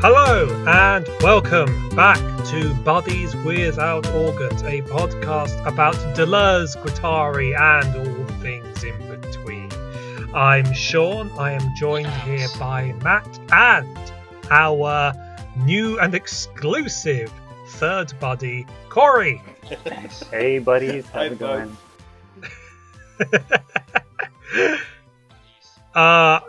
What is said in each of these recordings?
Hello and welcome back to Bodies Without Organs, a podcast about Deleuze, Guattari and all things in between. I'm Sean, I am joined here by Matt and our new and exclusive third buddy, Corey. Hey buddies, how's it going?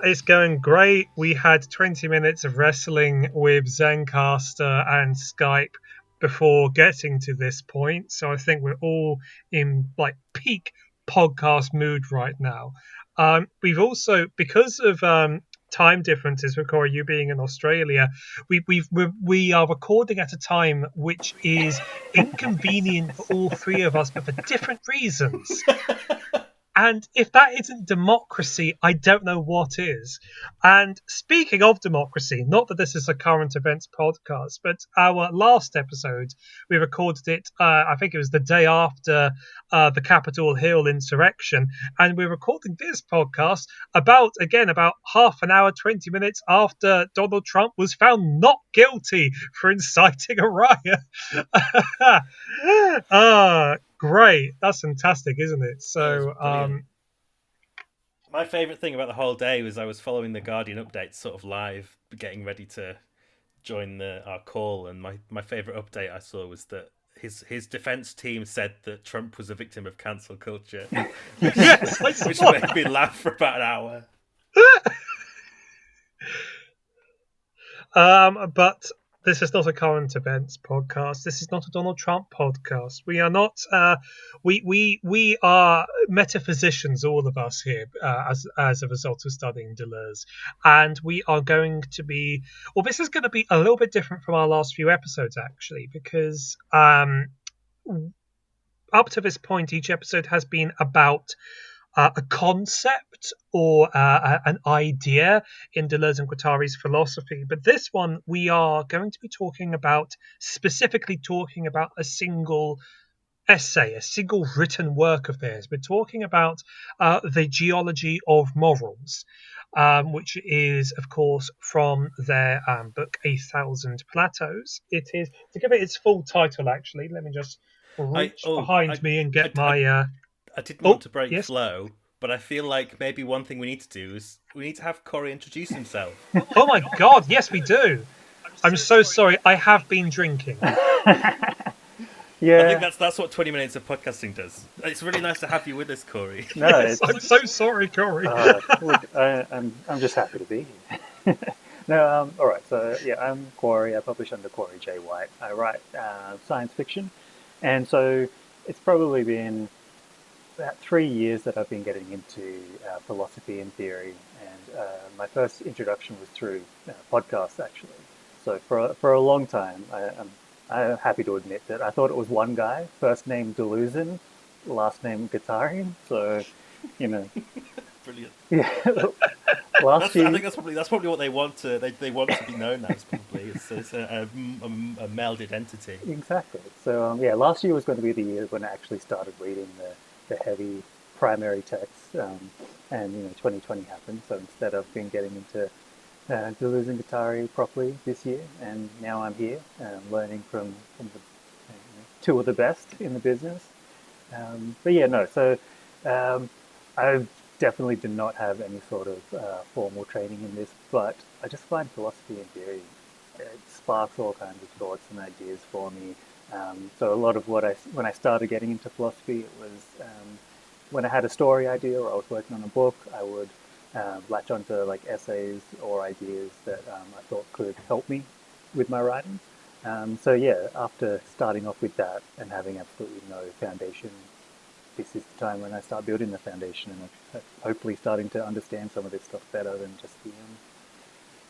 It's going great. We had 20 minutes of wrestling with Zencaster and Skype before getting to this point, so I think we're all in like peak podcast mood right now. We've also, because of time differences, with Corey, you being in Australia, we are recording at a time which is inconvenient for all three of us, but for different reasons. And if that isn't democracy, I don't know what is. And speaking of democracy, not that this is a current events podcast, but our last episode, we recorded it, I think it was the day after the Capitol Hill insurrection. And we're recording this podcast about half an hour, 20 minutes after Donald Trump was found not guilty for inciting a riot. Great. That's fantastic, isn't it? So, my favourite thing about the whole day was I was following the Guardian updates sort of live, getting ready to join our call, and my favourite update I saw was that his defence team said that Trump was a victim of cancel culture, which made me laugh for about an hour. But this is not a current events podcast. This is not a Donald Trump podcast. We are not. We are metaphysicians, all of us here, as a result of studying Deleuze, and we are going to be. Well, this is going to be a little bit different from our last few episodes, actually, because up to this point, each episode has been about a concept or an idea in Deleuze and Guattari's philosophy. But this one, we are going to be specifically talking about a single essay, a single written work of theirs. We're talking about the Geology of Morals, which is, of course, from their book, 1,000 Plateaus. It is, to give it its full title, actually, let me just reach behind me and get my... I didn't want to break flow, but I feel like maybe one thing we need to do is we need to have Corey introduce himself. Oh my God, yes we do. I'm so sorry, I have been drinking. Yeah, I think that's what 20 minutes of podcasting does. It's really nice to have you with us, Corey. No, yes, I'm so sorry, Corey. I'm just happy to be here. No, all right. So yeah, I'm Corey. I publish under Corey J. White. I write science fiction, and so it's probably been about 3 years that I've been getting into philosophy and theory, and my first introduction was through podcasts, actually. So for a long time, I'm happy to admit that I thought it was one guy, first name Deleuze, last name Guattari. So, you know, brilliant. Yeah. I think that's probably what they want to want to be known as. Probably it's a melded entity. Exactly. So last year was going to be the year when I actually started reading the heavy primary texts, and 2020 happened. So instead, I've been getting into Deleuze and Guattari properly this year, and now I'm here learning from the two of the best in the business. So I definitely did not have any sort of formal training in this, but I just find philosophy and theory, it sparks all kinds of thoughts and ideas for me. So a lot of when I started getting into philosophy, it was when I had a story idea or I was working on a book, I would latch onto like essays or ideas that I thought could help me with my writing. After starting off with that and having absolutely no foundation, this is the time when I start building the foundation and hopefully starting to understand some of this stuff better than just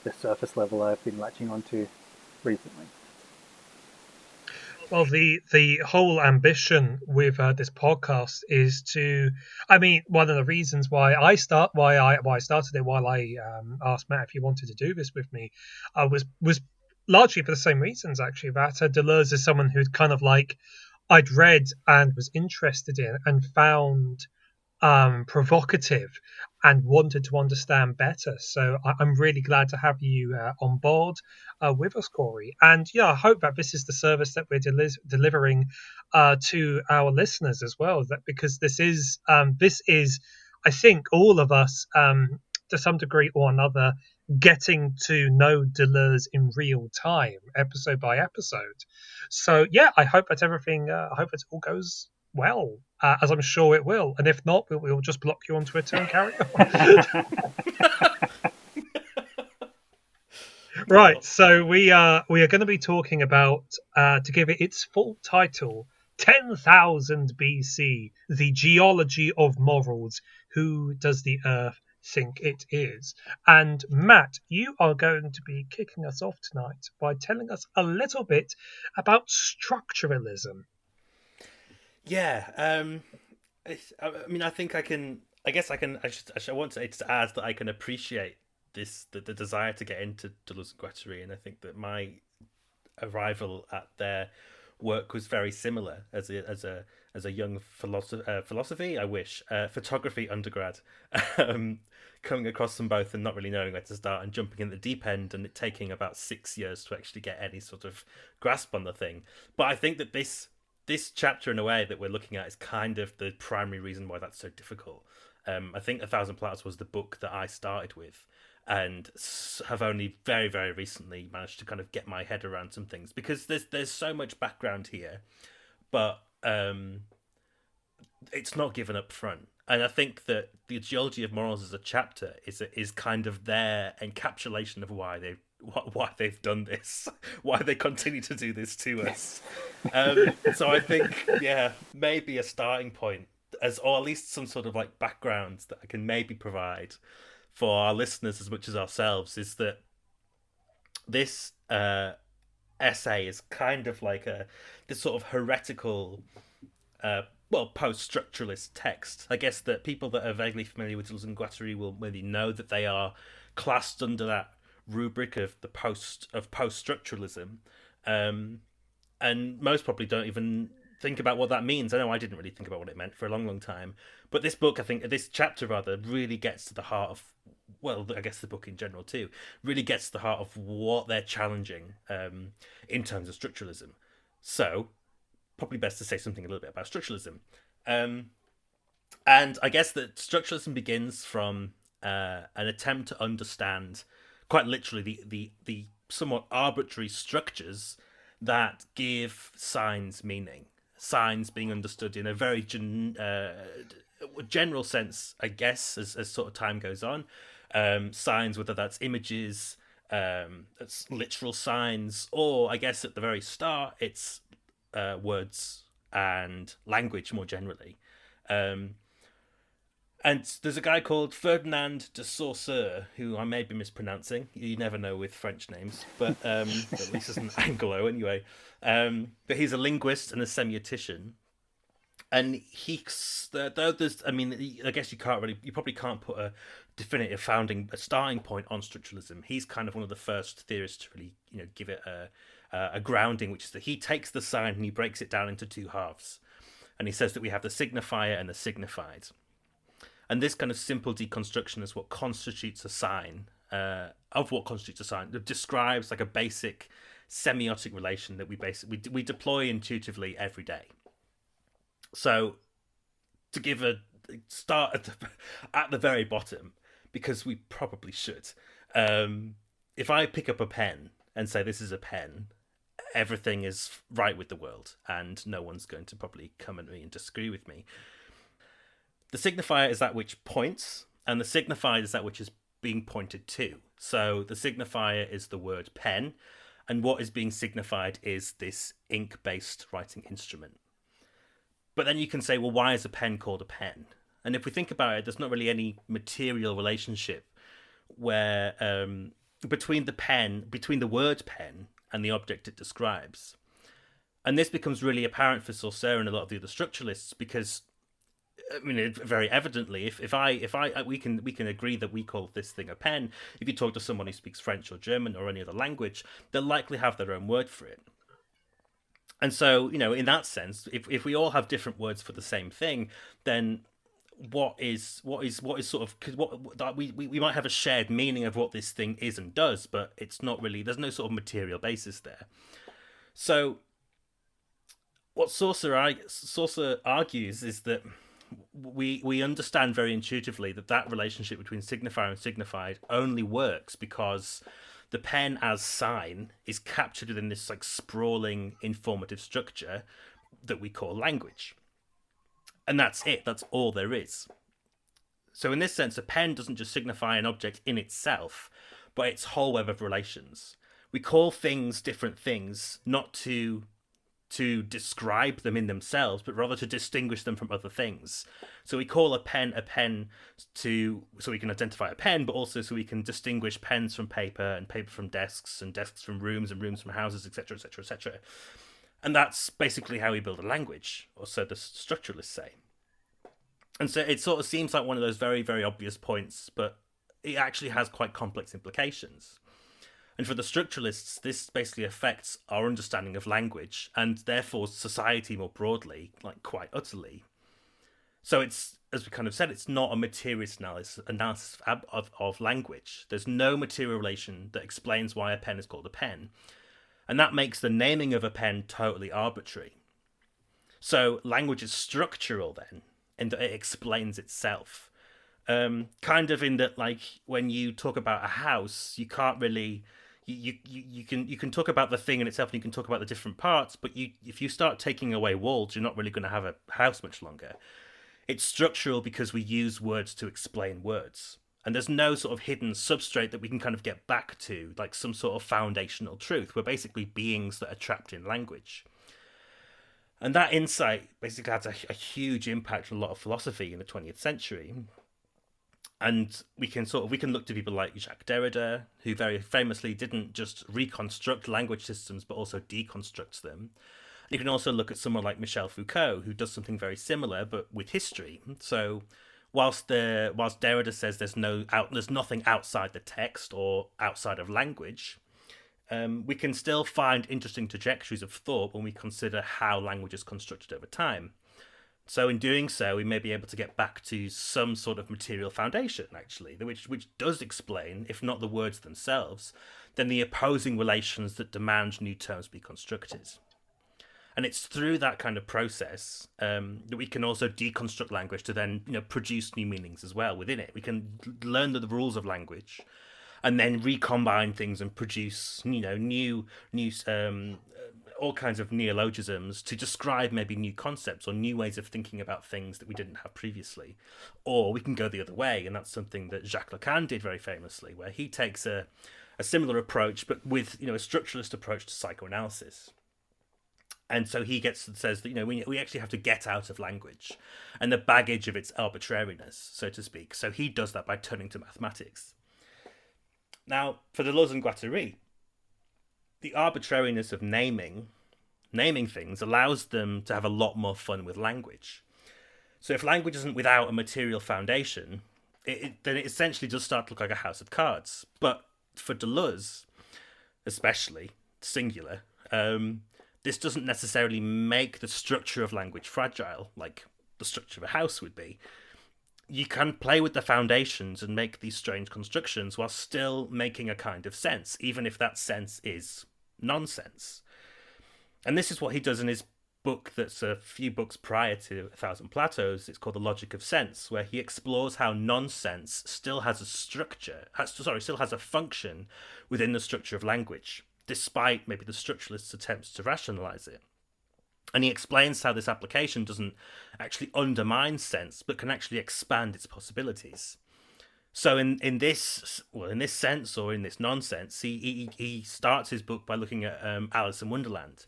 the surface level I've been latching onto recently. Well, the whole ambition with this podcast is one of the reasons why I started it, while I asked Matt if he wanted to do this with me, was largely for the same reasons, actually. That Deleuze is someone who'd kind of like I'd read and was interested in and found provocative and wanted to understand better. So I'm really glad to have you on board with us, Corey. And yeah, I hope that this is the service that we're delivering to our listeners as well. That because this is, I think, all of us to some degree or another getting to know Deleuze in real time, episode by episode. So yeah, I hope that I hope it all goes well, as I'm sure it will. And if not, we'll just block you on Twitter and carry on. Right. So we are going to be talking about to give it its full title, 10,000 BC, the Geology of Morals. Who does the Earth think it is? And Matt, you are going to be kicking us off tonight by telling us a little bit about structuralism. Yeah, I mean, I think I can. I guess I can. I want to add that I can appreciate the desire to get into Deleuze and Guattari, and I think that my arrival at their work was very similar as a young philosophy. I wish photography undergrad, coming across them both and not really knowing where to start and jumping in the deep end, and it taking about 6 years to actually get any sort of grasp on the thing. But I think that this chapter, in a way, that we're looking at is kind of the primary reason why that's so difficult. I think A Thousand Plateaus was the book that I started with, and have only very, very recently managed to kind of get my head around some things, because there's so much background here, but it's not given up front. And I think that the Geology of Morals as a chapter is kind of their encapsulation of why they've done this, why they continue to do this to us. So I think, yeah, maybe a starting point, or at least some sort of like background that I can maybe provide for our listeners as much as ourselves, is that this essay is kind of like this sort of heretical, post-structuralist text. I guess that people that are vaguely familiar with Deleuze and Guattari will maybe know that they are classed under that rubric of post-structuralism, and most probably don't even think about what that means. I know I didn't really think about what it meant for a long, long time. But this book, I think, this chapter rather, really gets to the heart of, well, I guess the book in general too, really gets to the heart of what they're challenging in terms of structuralism. So, probably best to say something a little bit about structuralism. And I guess that structuralism begins from an attempt to understand, quite literally, the somewhat arbitrary structures that give signs meaning. Signs being understood in a very general sense, I guess, as sort of time goes on. Signs, whether that's images, it's literal signs, or I guess at the very start, it's words and language more generally. And there's a guy called Ferdinand de Saussure, who I may be mispronouncing. You never know with French names, but at least it's an Anglo anyway. But he's a linguist and a semiotician. And though there's, I mean, I guess you probably can't put a definitive a starting point on structuralism. He's kind of one of the first theorists to really, give it a grounding, which is that he takes the sign and he breaks it down into two halves. And he says that we have the signifier and the signified. And this kind of simple deconstruction is what constitutes a sign, that describes like a basic semiotic relation that we deploy intuitively every day. So, to give a start at the very bottom, because we probably should, if I pick up a pen and say this is a pen, everything is right with the world, and no one's going to probably come at me and disagree with me. The signifier is that which points, and the signified is that which is being pointed to. So the signifier is the word pen, and what is being signified is this ink-based writing instrument. But then you can say, well, why is a pen called a pen? And if we think about it, there's not really any material relationship where between the word pen and the object it describes. And this becomes really apparent for Saussure and a lot of the other structuralists, because I mean, very evidently, we can agree that we call this thing a pen. If you talk to someone who speaks French or German or any other language, they'll likely have their own word for it. And so, in that sense, if we all have different words for the same thing, then what is sort of, because we might have a shared meaning of what this thing is and does, but it's not really, there's no sort of material basis there. So what Saucer argues is that we understand very intuitively that relationship between signifier and signified only works because the pen as sign is captured within this like sprawling informative structure that we call language. And that's it. That's all there is. So in this sense, a pen doesn't just signify an object in itself, but its whole web of relations. We call things different things, not to describe them in themselves, but rather to distinguish them from other things. So we call a pen so we can identify a pen, but also so we can distinguish pens from paper and paper from desks and desks from rooms and rooms from houses, etc., etc., etc. And that's basically how we build a language, or so the structuralists say. And so it sort of seems like one of those very, very obvious points, but it actually has quite complex implications. And for the structuralists, this basically affects our understanding of language and therefore society more broadly, like quite utterly. So it's, as we kind of said, it's not a materialist analysis of language. There's no material relation that explains why a pen is called a pen. And that makes the naming of a pen totally arbitrary. So language is structural then, in that it explains itself. Kind of in that, like, when you talk about a house, you can't really... You can talk about the thing in itself and you can talk about the different parts, but if you start taking away walls, you're not really going to have a house much longer. It's structural because we use words to explain words. And there's no sort of hidden substrate that we can kind of get back to, like some sort of foundational truth. We're basically beings that are trapped in language. And that insight basically has a huge impact on a lot of philosophy in the 20th century. And we can look to people like Jacques Derrida, who very famously didn't just reconstruct language systems, but also deconstruct them. You can also look at someone like Michel Foucault, who does something very similar, but with history. So whilst Derrida says there's nothing outside the text or outside of language, we can still find interesting trajectories of thought when we consider how language is constructed over time. So in doing so, we may be able to get back to some sort of material foundation, actually, which does explain, if not the words themselves, then the opposing relations that demand new terms be constructed. And it's through that kind of process that we can also deconstruct language to then, produce new meanings as well within it. We can learn the rules of language and then recombine things and produce, new all kinds of neologisms to describe maybe new concepts or new ways of thinking about things that we didn't have previously. Or we can go the other way, and that's something that Jacques Lacan did very famously, where he takes a similar approach, but with a structuralist approach to psychoanalysis. And so he says that we actually have to get out of language and the baggage of its arbitrariness, so to speak. So he does that by turning to mathematics. Now, for Deleuze and Guattari, the arbitrariness of naming things allows them to have a lot more fun with language. So if language isn't without a material foundation, then it essentially does start to look like a house of cards. But for Deleuze, especially, singular, this doesn't necessarily make the structure of language fragile, like the structure of a house would be. You can play with the foundations and make these strange constructions while still making a kind of sense, even if that sense is nonsense. And this is what he does in his book that's a few books prior to Thousand Plateaus. It's called The Logic of Sense, where he explores how nonsense still has a function within the structure of language, despite maybe the structuralists' attempts to rationalize it. And he explains how this application doesn't actually undermine sense, but can actually expand its possibilities. So in this sense, or in this nonsense, he starts his book by looking at Alice in Wonderland,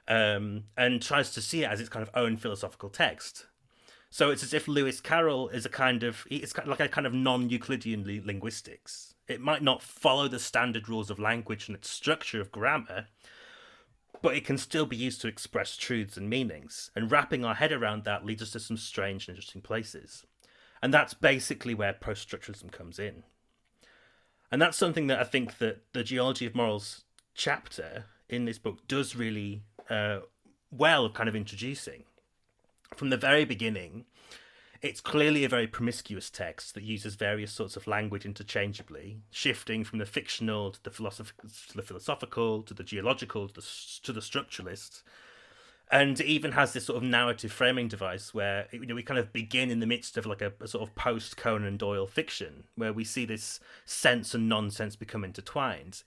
and tries to see it as its kind of own philosophical text. So it's as if Lewis Carroll is it's like a kind of non-Euclidean linguistics. It might not follow the standard rules of language and its structure of grammar, but it can still be used to express truths and meanings. And wrapping our head around that leads us to some strange and interesting places. And that's basically where post-structuralism comes in. And that's something that I think that the Geology of Morals chapter in this book does really well kind of introducing. From the very beginning, It's clearly a very promiscuous text that uses various sorts of language interchangeably, shifting from the fictional to the philosophical to the geological to the structuralist. And it even has this sort of narrative framing device where we kind of begin in the midst of like a sort of post Conan Doyle fiction, where we see this sense and nonsense become intertwined.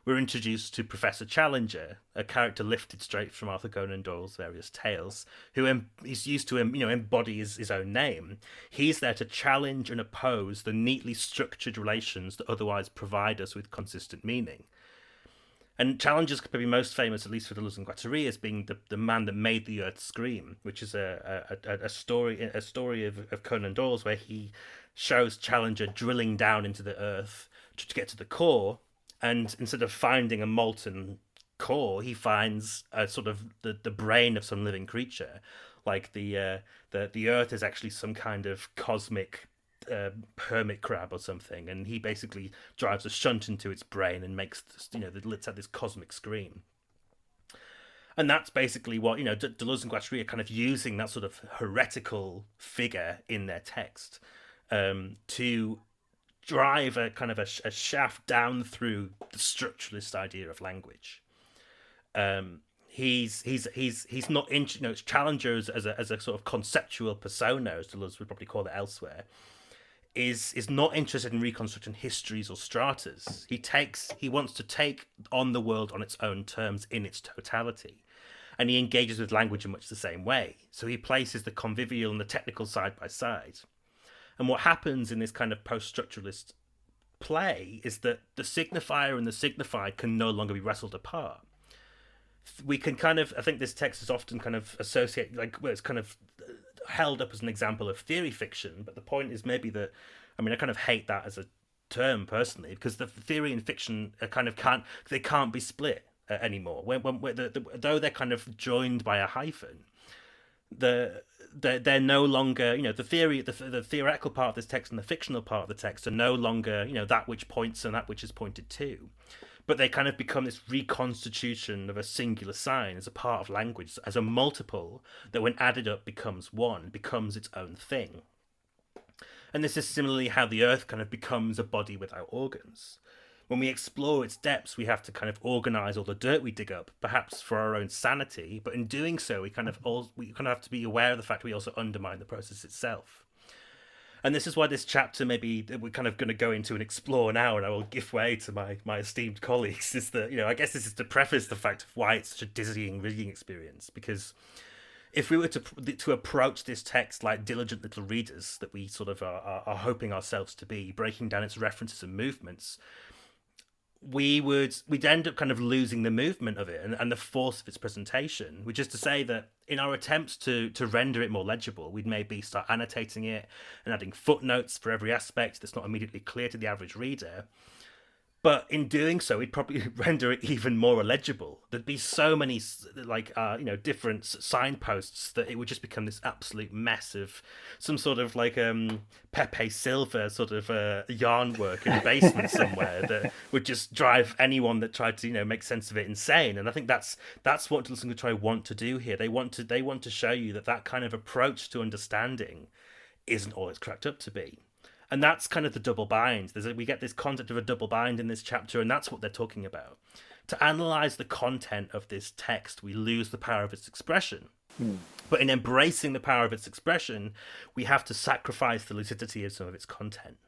We're introduced to Professor Challenger, a character lifted straight from Arthur Conan Doyle's various tales, who is used to embody his own name. He's there to challenge and oppose the neatly structured relations that otherwise provide us with consistent meaning. And Challenger's probably most famous, at least for Deleuze and Guattari, as being the man that made the earth scream, which is a story of Conan Doyle's where he shows Challenger drilling down into the earth to get to the core, and instead of finding a molten core, he finds a sort of the brain of some living creature, like the earth is actually some kind of cosmic hermit crab or something, and he basically drives a shunt into its brain and makes that lets out this cosmic scream. And that's basically what Deleuze and Guattari are kind of using that sort of heretical figure in their text to drive a kind of a shaft down through the structuralist idea of language. He's not Challenger as a sort of conceptual persona, as Deleuze would probably call it elsewhere, is not interested in reconstructing histories or stratas. He wants to take on the world on its own terms in its totality. And he engages with language in much the same way. So he places the convivial and the technical side by side. And what happens in this kind of post-structuralist play is that the signifier and the signified can no longer be wrestled apart. We can I think this text is often kind of associated, it's kind of held up as an example of theory fiction, but the point is maybe that, I kind of hate that as a term personally, because the theory and fiction can't be split anymore. Though they're kind of joined by a hyphen, they're no longer, the theoretical part of this text and the fictional part of the text are no longer, that which points and that which is pointed to. But they kind of become this reconstitution of a singular sign as a part of language, as a multiple that when added up becomes one, becomes its own thing. And this is similarly how the earth kind of becomes a body without organs. When we explore its depths, we have to kind of organize all the dirt we dig up, perhaps for our own sanity. But in doing so, we kind of have to be aware of the fact we also undermine the process itself. And this is why this chapter, maybe we're kind of going to go into and explore now, and I will give way to my esteemed colleagues, is that, I guess this is to preface the fact of why it's such a dizzying reading experience. Because if we were to approach this text like diligent little readers that we sort of are hoping ourselves to be, breaking down its references and movements, we'd end up kind of losing the movement of it and the force of its presentation, which is to say that in our attempts to render it more legible, we'd maybe start annotating it and adding footnotes for every aspect that's not immediately clear to the average reader. But in doing so, we'd probably render it even more illegible. There'd be so many different signposts that it would just become this absolute mess of some sort of Pepe Silva sort of yarn work in a basement somewhere that would just drive anyone that tried to make sense of it insane. And I think that's what Deleuze and Guattari want to do here. They want to show you that kind of approach to understanding isn't all it's cracked up to be. And that's kind of the double bind. We get this concept of a double bind in this chapter, and that's what they're talking about. To analyze the content of this text, we lose the power of its expression. But in embracing the power of its expression, we have to sacrifice the lucidity of some of its content.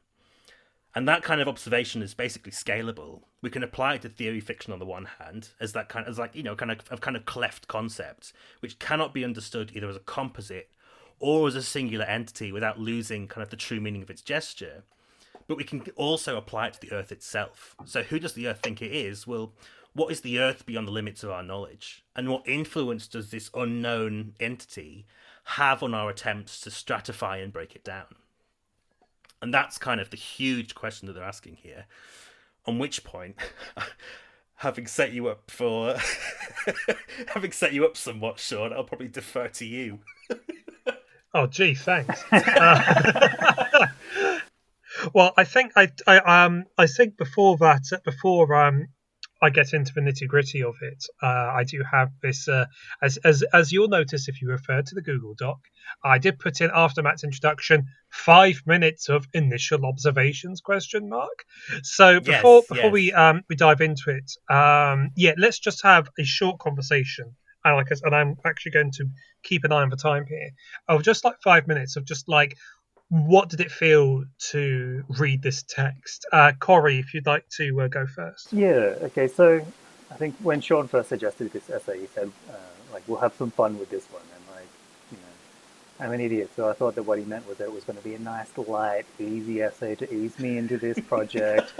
And that kind of observation is basically scalable. We can apply it to theory fiction on the one hand, as that kind of cleft concept, which cannot be understood either as a composite or as a singular entity without losing kind of the true meaning of its gesture. But we can also apply it to the earth itself. So who does the earth think it is? Well, what is the earth beyond the limits of our knowledge? And what influence does this unknown entity have on our attempts to stratify and break it down? And that's kind of the huge question that they're asking here. On which point, having set you up somewhat, Sean, I'll probably defer to you. Oh, gee, thanks. Well, I think I think before I get into the nitty gritty of it, I do have this, as you'll notice if you refer to the Google Doc, I did put in after Matt's introduction 5 minutes of initial observations question mark. So before Yes, before we yes. we dive into it, yeah, let's just have a short conversation. And I'm actually going to keep an eye on the time here of just like 5 minutes of just like what did it feel to read this text? Corey, if you'd like to go first. Yeah. Okay. So I think when Sean first suggested this essay, he said, like, we'll have some fun with this one, and like, you know, I'm an idiot, so I thought that what he meant was that it was going to be a nice, light, easy essay to ease me into this project.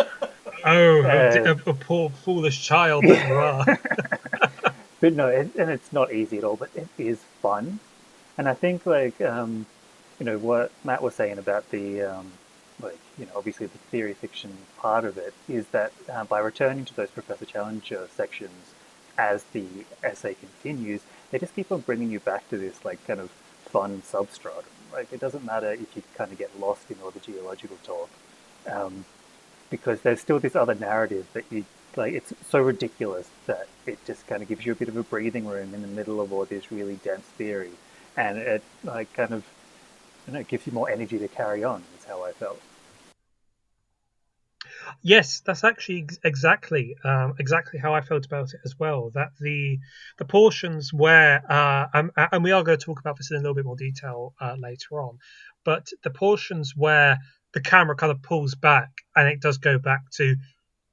Oh, Uh, a poor foolish child that you yeah. are. But no, and it's not easy at all, but it is fun. And I think like what Matt was saying about the obviously the theory fiction part of it is that by returning to those Professor Challenger sections as the essay continues, they just keep on bringing you back to this like kind of fun substratum. Like it doesn't matter if you kind of get lost in all the geological talk, um, because there's still this other narrative that you like. It's so ridiculous that it just kind of gives you a bit of a breathing room in the middle of all this really dense theory, and it like kind of gives you more energy to carry on. Is how I felt. Yes, that's actually exactly how I felt about it as well. That the portions where and we are going to talk about this in a little bit more detail later on, but the portions where the camera kind of pulls back and it does go back to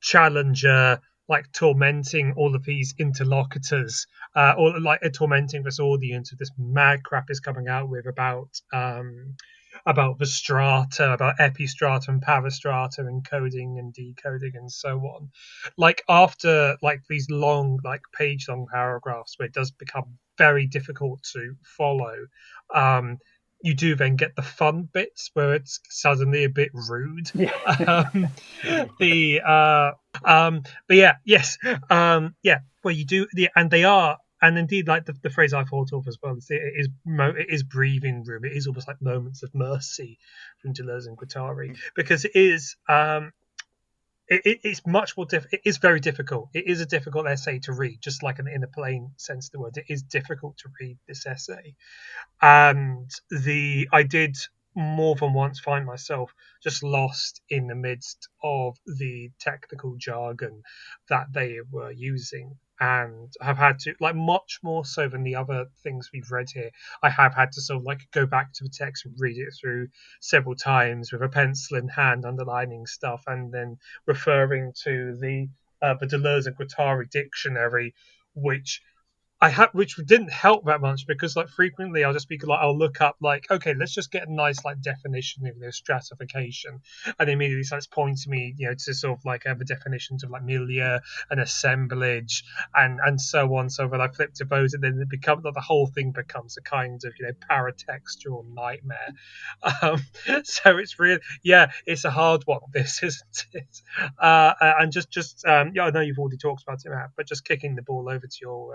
Challenger like tormenting all of these interlocutors, or like tormenting this audience with this mad crap is coming out with about the strata, about epistratum, parastratum, encoding and decoding, and so on. Like after like these long, like page-long paragraphs where it does become very difficult to follow, um, you do then get the fun bits where it's suddenly a bit rude. Yeah, Um, the but yeah, yes, yeah. Well, you do, and they are, and indeed, like the phrase I thought of as well is it is breathing room. It is almost like moments of mercy from Deleuze and Guattari because it is it's much more it is very difficult. It is a difficult essay to read, just like in a plain sense of the word. It is difficult to read this essay, and the I did more than once find myself just lost in the midst of the technical jargon that they were using, and have had to, like, much more so than the other things we've read here, I have had to sort of like go back to the text and read it through several times with a pencil in hand underlining stuff and then referring to the Deleuze and Guattari dictionary, which which didn't help that much because like frequently I'll just be like I'll look up like, okay, let's just get a nice like definition of this stratification, and immediately starts pointing me, to sort of like the definitions of like milieu and assemblage and so on. So when I flip to those, and then it becomes like, the whole thing becomes a kind of paratextual nightmare. Um, so it's really, yeah, it's a hard one. This isn't it? And just yeah, I know you've already talked about it, Matt, but just kicking the ball over to your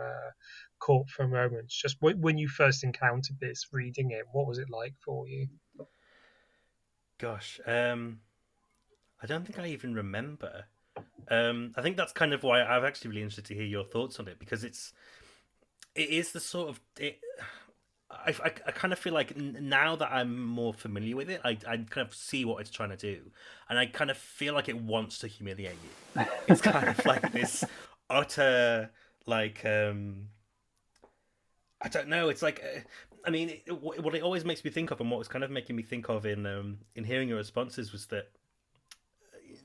court for a moment. Just when you first encountered this, reading it, what was it like for you? Gosh, I don't think I even remember. I think that's kind of why I'm actually really interested to hear your thoughts on it because it is the sort of it. I kind of feel like now that I'm more familiar with it, I kind of see what it's trying to do, and I kind of feel like it wants to humiliate you. It's kind of like this utter like I don't know. It's like I mean, what it always makes me think of, and what was kind of making me think of in hearing your responses was that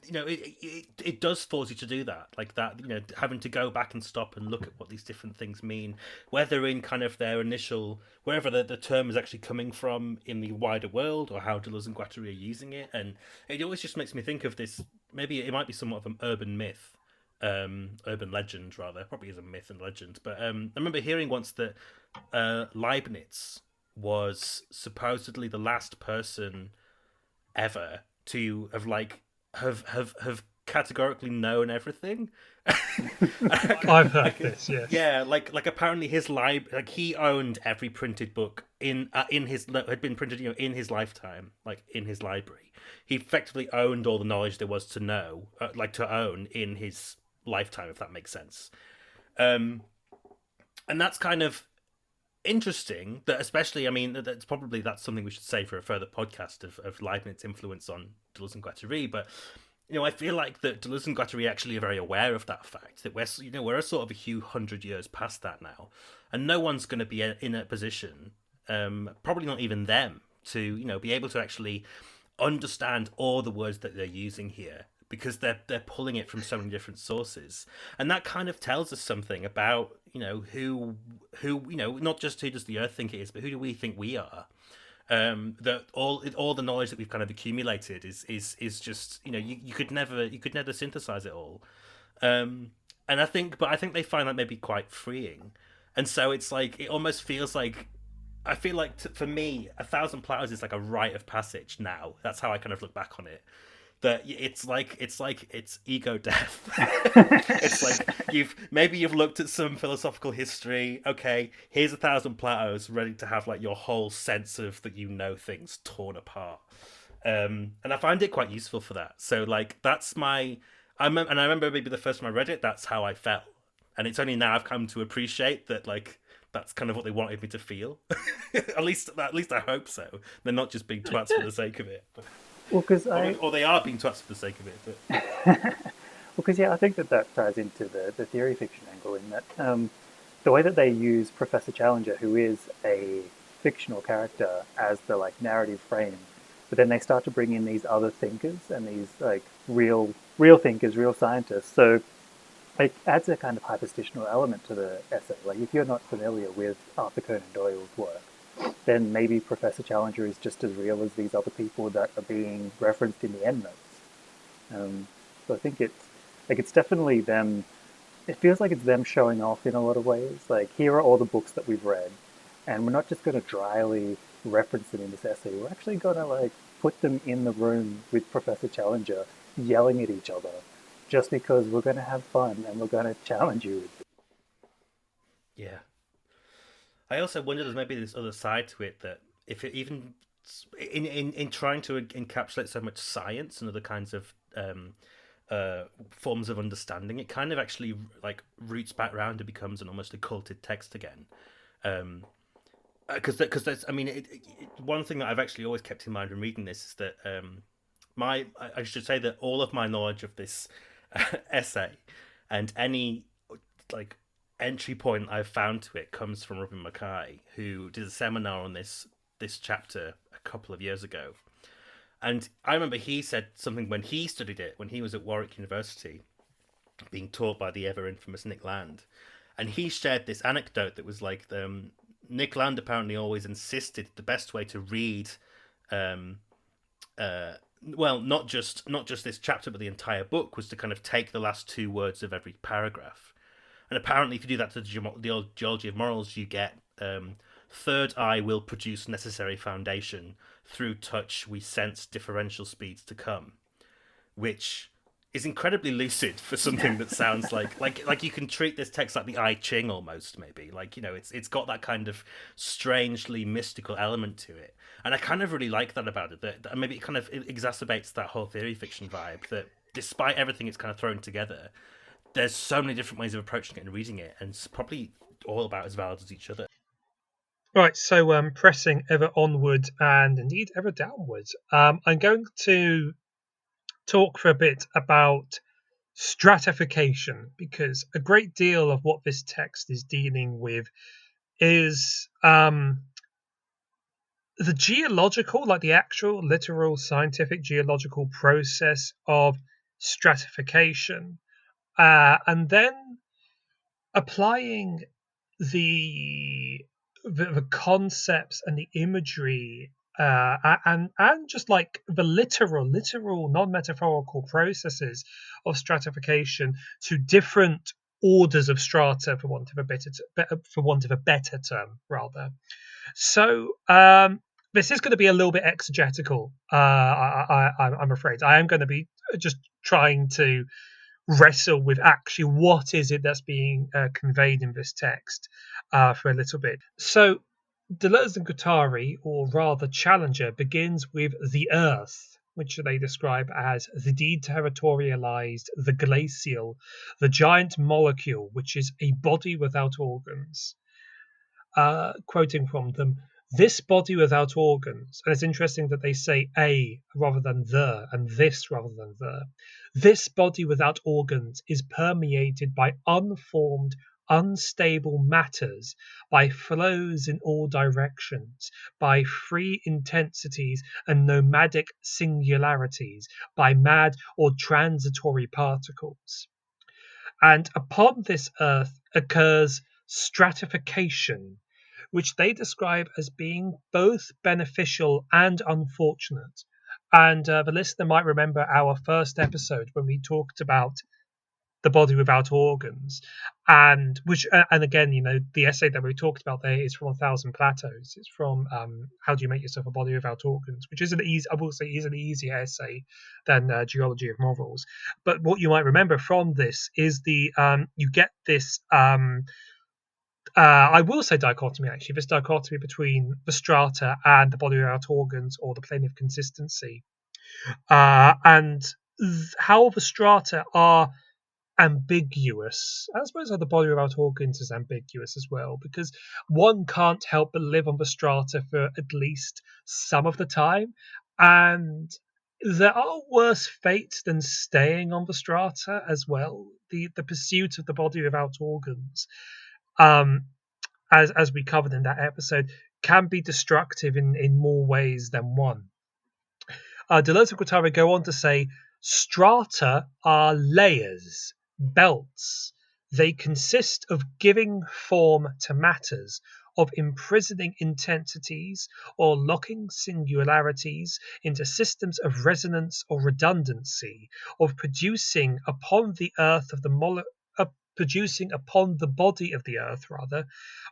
it does force you to do that, like that, having to go back and stop and look at what these different things mean, whether in kind of their initial, wherever the term is actually coming from in the wider world, or how Deleuze and Guattari are using it. And it always just makes me think of this, maybe it might be somewhat of an urban myth, urban legend rather, probably is a myth and legend, but I remember hearing once that Leibniz was supposedly the last person ever to have have categorically known everything. I've heard this, yes. Yeah, like apparently his like he owned every printed book in his had been printed in his lifetime, like in his library. He effectively owned all the knowledge there was to know, like to own in his lifetime, if that makes sense. And that's kind of interesting. That especially, I mean, that's something we should say for a further podcast of Leibniz's influence on Deleuze and Guattari. But I feel like that Deleuze and Guattari actually are very aware of that fact that we're sort of a few hundred years past that now, and no one's going to be in a position, probably not even them, to be able to actually understand all the words that they're using here, because they're pulling it from so many different sources, and that kind of tells us something about who not just who does the Earth think it is, but who do we think we are. That all the knowledge that we've kind of accumulated is just you could never synthesize it all, and I think they find that maybe quite freeing, and so it's like it almost feels like. I feel like for me, A Thousand Plateaus is like a rite of passage now. That's how I kind of look back on it. That it's ego death. It's like you've looked at some philosophical history. Okay, here's A Thousand Plateaus, ready to have like your whole sense of that things torn apart. And I find it quite useful for that. So like that's my. I remember maybe the first time I read it, that's how I felt, and it's only now I've come to appreciate that like. That's kind of what they wanted me to feel. at least I hope so. They're not just being twats for the sake of it. But, or they are being twats for the sake of it. But. Because I think that ties into the theory fiction angle in that the way that they use Professor Challenger, who is a fictional character, as the like narrative frame, but then they start to bring in these other thinkers and these like real thinkers, real scientists. So it adds a kind of hypostational element to the essay. Like if you're not familiar with Arthur Conan Doyle's work, then maybe Professor Challenger is just as real as these other people that are being referenced in the endnotes. So I think it's definitely them. It feels like it's them showing off in a lot of ways. Like here are all the books that we've read, and we're not just going to dryly reference them in this essay. We're actually going to like put them in the room with Professor Challenger, yelling at each other. Just because we're going to have fun and we're going to challenge you. Yeah. I also wonder there's maybe this other side to it that if it even in trying to encapsulate so much science and other kinds of forms of understanding, it kind of actually like roots back round and becomes an almost occulted text again. Because there's, I mean, one thing that I've actually always kept in mind when reading this is that I should say that all of my knowledge of this essay and any like entry point I've found to it comes from Robin Mackay, who did a seminar on this chapter a couple of years ago. And I remember he said something when he studied it, when he was at Warwick University, being taught by the ever infamous Nick Land. And he shared this anecdote that was like, Nick Land apparently always insisted the best way to read well, not just this chapter, but the entire book, was to kind of take the last two words of every paragraph. And apparently, if you do that to the old Geology of Morals, you get third eye will produce necessary foundation. Through touch, we sense differential speeds to come, which is incredibly lucid for something that sounds like you can treat this text like the I Ching almost, maybe. Like, it's got that kind of strangely mystical element to it. And I kind of really like that about it, that maybe it kind of exacerbates that whole theory fiction vibe, that despite everything it's kind of thrown together, there's so many different ways of approaching it and reading it, and it's probably all about as valid as each other. Right, so pressing ever onward and indeed ever downward, I'm going to talk for a bit about stratification, because a great deal of what this text is dealing with is the geological, like the actual literal scientific geological process of stratification, and then applying the concepts and the imagery and just like the literal non-metaphorical processes of stratification to different orders of strata, for want of a better term, rather. So this is going to be a little bit exegetical. I'm afraid I am going to be just trying to wrestle with actually what is it that's being conveyed in this text for a little bit. So Deleuze and Guattari, or rather Challenger, begins with the earth which they describe as the deterritorialized, the glacial, the giant molecule, which is a body without organs. Quoting from them, this body without organs, and it's interesting that they say a rather than the, and this rather than the. This body without organs is permeated by unformed, unstable matters, by flows in all directions, by free intensities and nomadic singularities, by mad or transitory particles. And upon this earth occurs stratification, which they describe as being both beneficial and unfortunate. And the listener might remember our first episode when we talked about the body without organs, and again, the essay that we talked about there is from Thousand Plateaus. It's from How Do You Make Yourself a Body Without Organs, which is an easier essay than Geology of Morals. But what you might remember from this is you get this. I will say dichotomy, actually, this dichotomy between the strata and the body without organs, or the plane of consistency, and how the strata are ambiguous. I suppose how the body without organs is ambiguous as well, because one can't help but live on the strata for at least some of the time, and there are worse fates than staying on the strata as well. The pursuit of the body without organs, as we covered in that episode, can be destructive in more ways than one. Deleuze and Guattari go on to say, strata are layers, belts. They consist of giving form to matters, of imprisoning intensities or locking singularities into systems of resonance or redundancy, of producing upon the earth of the producing upon the body of the earth, rather,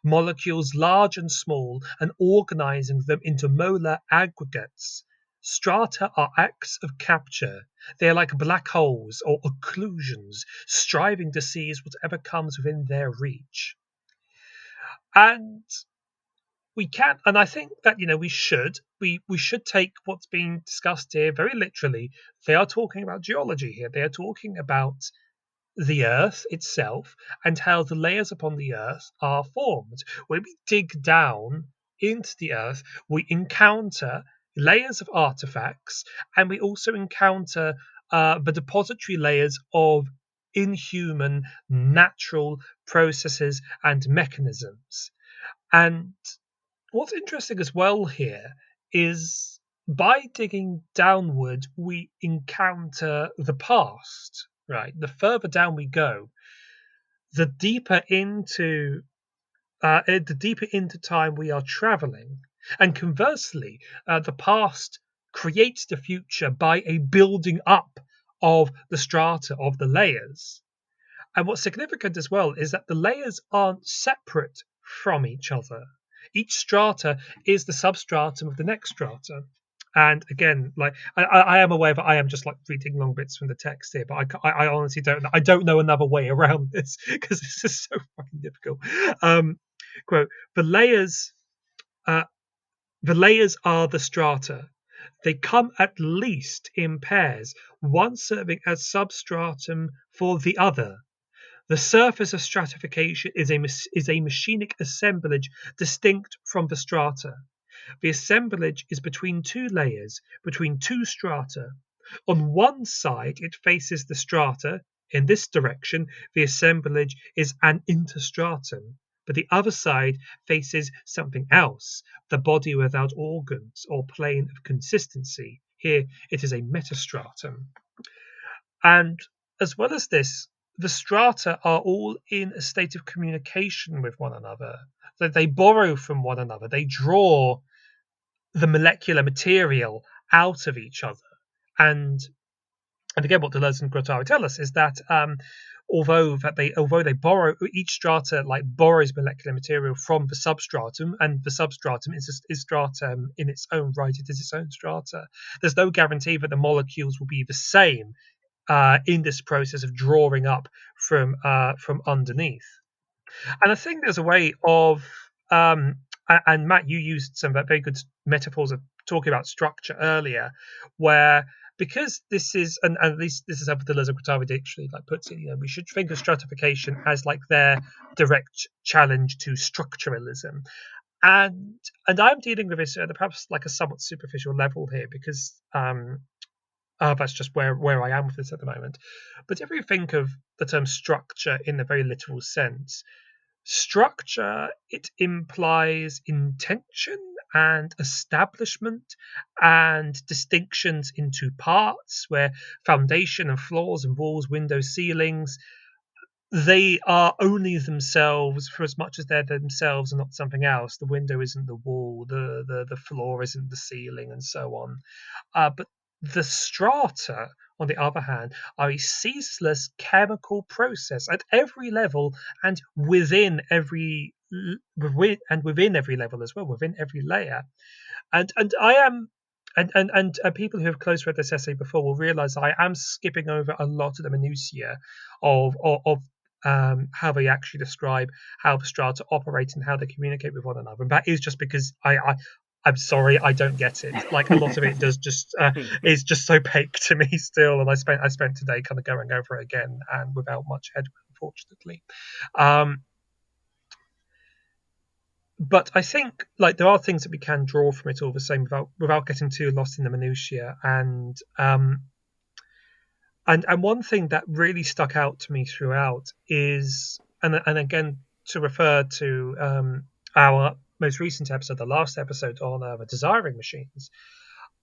molecules large and small, and organizing them into molar aggregates. Strata are acts of capture. They are like black holes or occlusions, striving to seize whatever comes within their reach. And we can, and I think that we should take what's being discussed here very literally. They are talking about geology here. They are talking about the earth itself and how the layers upon the earth are formed. When we dig down into the earth, we encounter layers of artifacts, and we also encounter the depository layers of inhuman natural processes and mechanisms. And what's interesting as well here is, by digging downward, we encounter the past. Right, the further down we go, the deeper into time we are traveling, and conversely, the past creates the future by a building up of the strata, of the layers. And what's significant as well is that the layers aren't separate from each other. Each strata is the substratum of the next strata. And again, like I am aware that I am just like reading long bits from the text here, but I honestly don't know. I don't know another way around this because this is so fucking difficult. Quote: the layers are the strata. They come at least in pairs, one serving as substratum for the other. The surface of stratification is a machinic assemblage distinct from the strata. The assemblage is between two layers, between two strata. On one side, it faces the strata. In this direction, the assemblage is an interstratum. But the other side faces something else, the body without organs, or plane of consistency. Here, it is a metastratum. And as well as this, the strata are all in a state of communication with one another. They borrow from one another. They draw the molecular material out of each other. And again, what Deleuze and Guattari tell us is that although they borrow, each strata borrows molecular material from the substratum, and the substratum is stratum in its own right. It is its own strata. There's no guarantee that the molecules will be the same in this process of drawing up from underneath. And I think there's a way of and Matt, you used some very good metaphors of talking about structure earlier, where because this is, and at least this is how the Deleuze and Guattari dictionary like puts it, we should think of stratification as like their direct challenge to structuralism. And I'm dealing with this at perhaps like a somewhat superficial level here because that's just where I am with this at the moment. But if you think of the term structure in the very literal sense, structure, it implies intention and establishment and distinctions into parts where foundation and floors and walls, windows, ceilings, they are only themselves for as much as they're themselves and not something else. The window isn't the wall, the floor isn't the ceiling, and so on. But the strata, on the other hand, are a ceaseless chemical process at every level and within every level as well, within every layer. And I am and people who have close read this essay before will realize I am skipping over a lot of the minutiae of how they actually describe how the strata operate and how they communicate with one another. And that is just because I'm sorry, I don't get it. Like a lot of it does just is just so opaque to me still, and I spent today kind of going over it again and without much headway, unfortunately. But I think like there are things that we can draw from it all the same without getting too lost in the minutiae. And one thing that really stuck out to me throughout is, and again to refer to our most recent episode, the last episode on the desiring machines.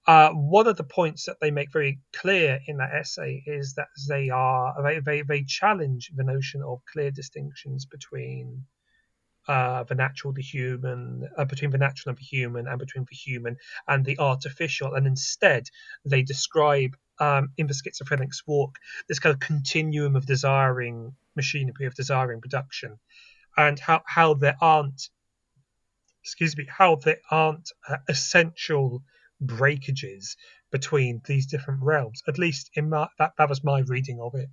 One of the points that they make very clear in that essay is that they challenge the notion of clear distinctions between the natural, the human, between the natural and the human, and between the human and the artificial, and instead they describe in the Schizophrenic's Walk this kind of continuum of desiring machinery, of desiring production, and how there aren't essential breakages between these different realms. At least in that was my reading of it.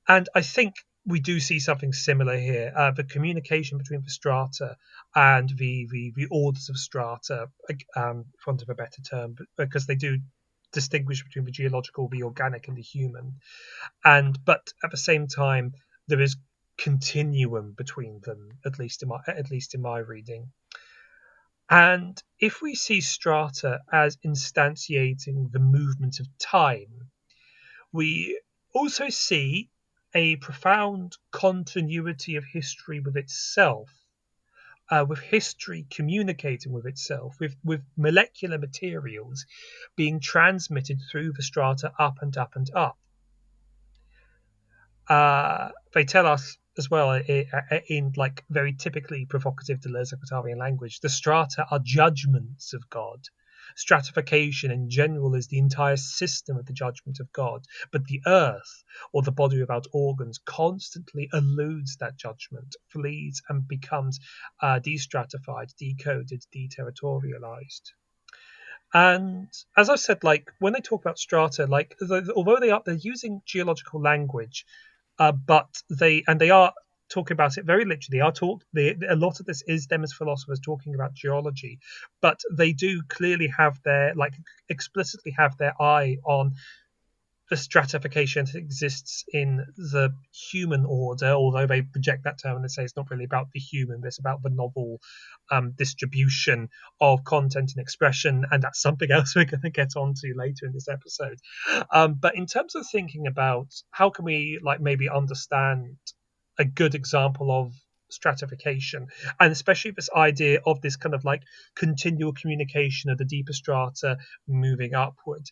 And I think we do see something similar here. The communication between the strata and the orders of strata, for want of a better term, because they do distinguish between the geological, the organic, and the human. But at the same time, there is continuum between them, at least in my reading. And if we see strata as instantiating the movement of time, we also see a profound continuity of history with itself, with history communicating with itself, with molecular materials being transmitted through the strata up and up and up. They tell us as well in like very typically provocative Deleuze and Guattarian language, the strata are judgments of God. Stratification in general is the entire system of the judgment of God, but the earth, or the body without organs, constantly eludes that judgment, flees, and becomes destratified, decoded, deterritorialized. And as I've said, like when they talk about strata, like although they're using geological language, but they are talking about it very literally. A lot of this is them as philosophers talking about geology, but they do clearly have explicitly have their eye on the stratification that exists in the human order, although they project that term and they say it's not really about the human, but it's about the novel distribution of content and expression, and that's something else we're going to get onto later in this episode. But in terms of thinking about how can we maybe understand a good example of stratification, and especially this idea of this kind of continual communication of the deeper strata moving upward.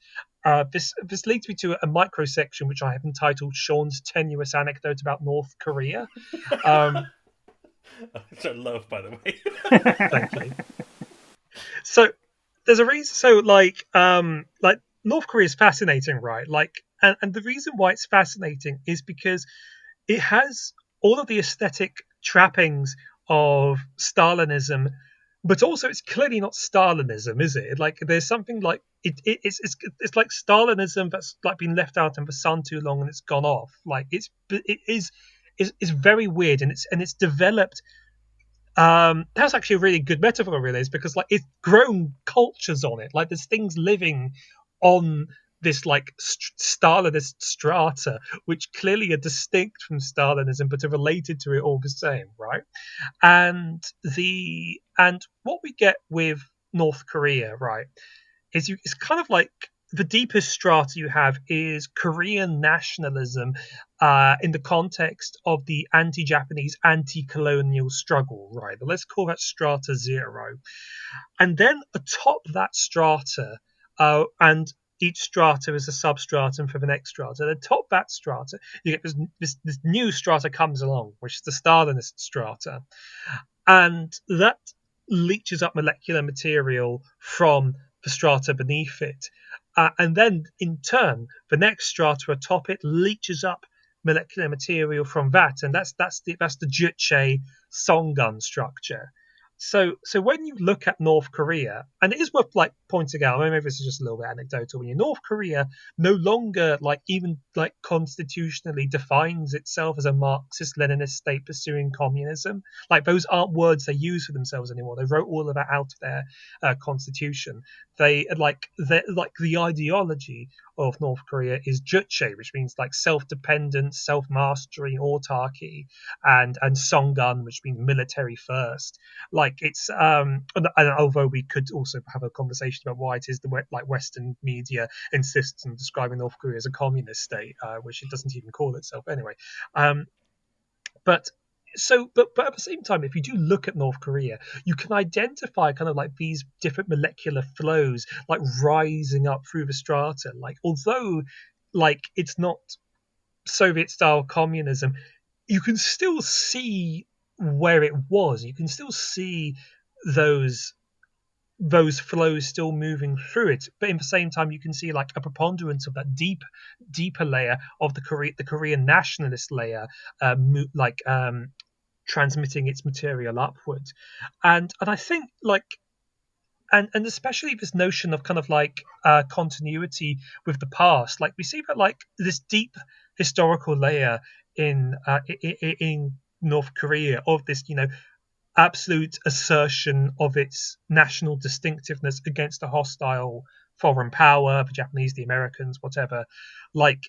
This leads me to a micro section which I have entitled Sean's tenuous anecdote about North Korea. Which I love, by the way. Thank you. So there's a reason. So North Korea is fascinating, right? And the reason why it's fascinating is because it has all of the aesthetic trappings of Stalinism, but also it's clearly not Stalinism, is it? There's something it's like Stalinism that's been left out in the sun too long and it's gone off. It is very weird, and it's developed That's actually a really good metaphor, really, is because like it's grown cultures on it. Like there's things living on this like Stalinist strata, which clearly are distinct from Stalinism, but are related to it all the same, right? And what we get with North Korea, right, is it's kind of like the deepest strata you have is Korean nationalism in the context of the anti-Japanese, anti-colonial struggle, right? But let's call that strata 0. And then atop that strata, and each strata is a substratum for the next strata. And atop that strata, you get this new strata comes along, which is the Stalinist strata, and that leaches up molecular material from the strata beneath it. And then, in turn, the next strata atop it leaches up molecular material from that, and that's the Juche Songun structure. So when you look at North Korea, and it is worth like pointing out, maybe this is just a little bit anecdotal. When you North Korea no longer like even like constitutionally defines itself as a Marxist-Leninist state pursuing communism. Like those aren't words they use for themselves anymore. They wrote all of that out of their constitution. The ideology of North Korea is Juche, which means like self-dependence, self-mastery, autarky, and Songun, which means military first. Like it's and although we could also have a conversation about why it is the like Western media insists on describing North Korea as a communist state, which it doesn't even call itself anyway. Um, but but at the same time, if you do look at North Korea, you can identify kind of like these different molecular flows like rising up through the strata. Like although like it's not Soviet style communism, you can still see where it was. You can still see those those flows still moving through it, but in the same time you can see like a preponderance of that deeper layer of the Korean nationalist layer, transmitting its material upwards. And I think like and especially this notion of kind of like continuity with the past, like we see that like this deep historical layer in North Korea of this, absolute assertion of its national distinctiveness against a hostile foreign power, the Japanese, the Americans, whatever. Like,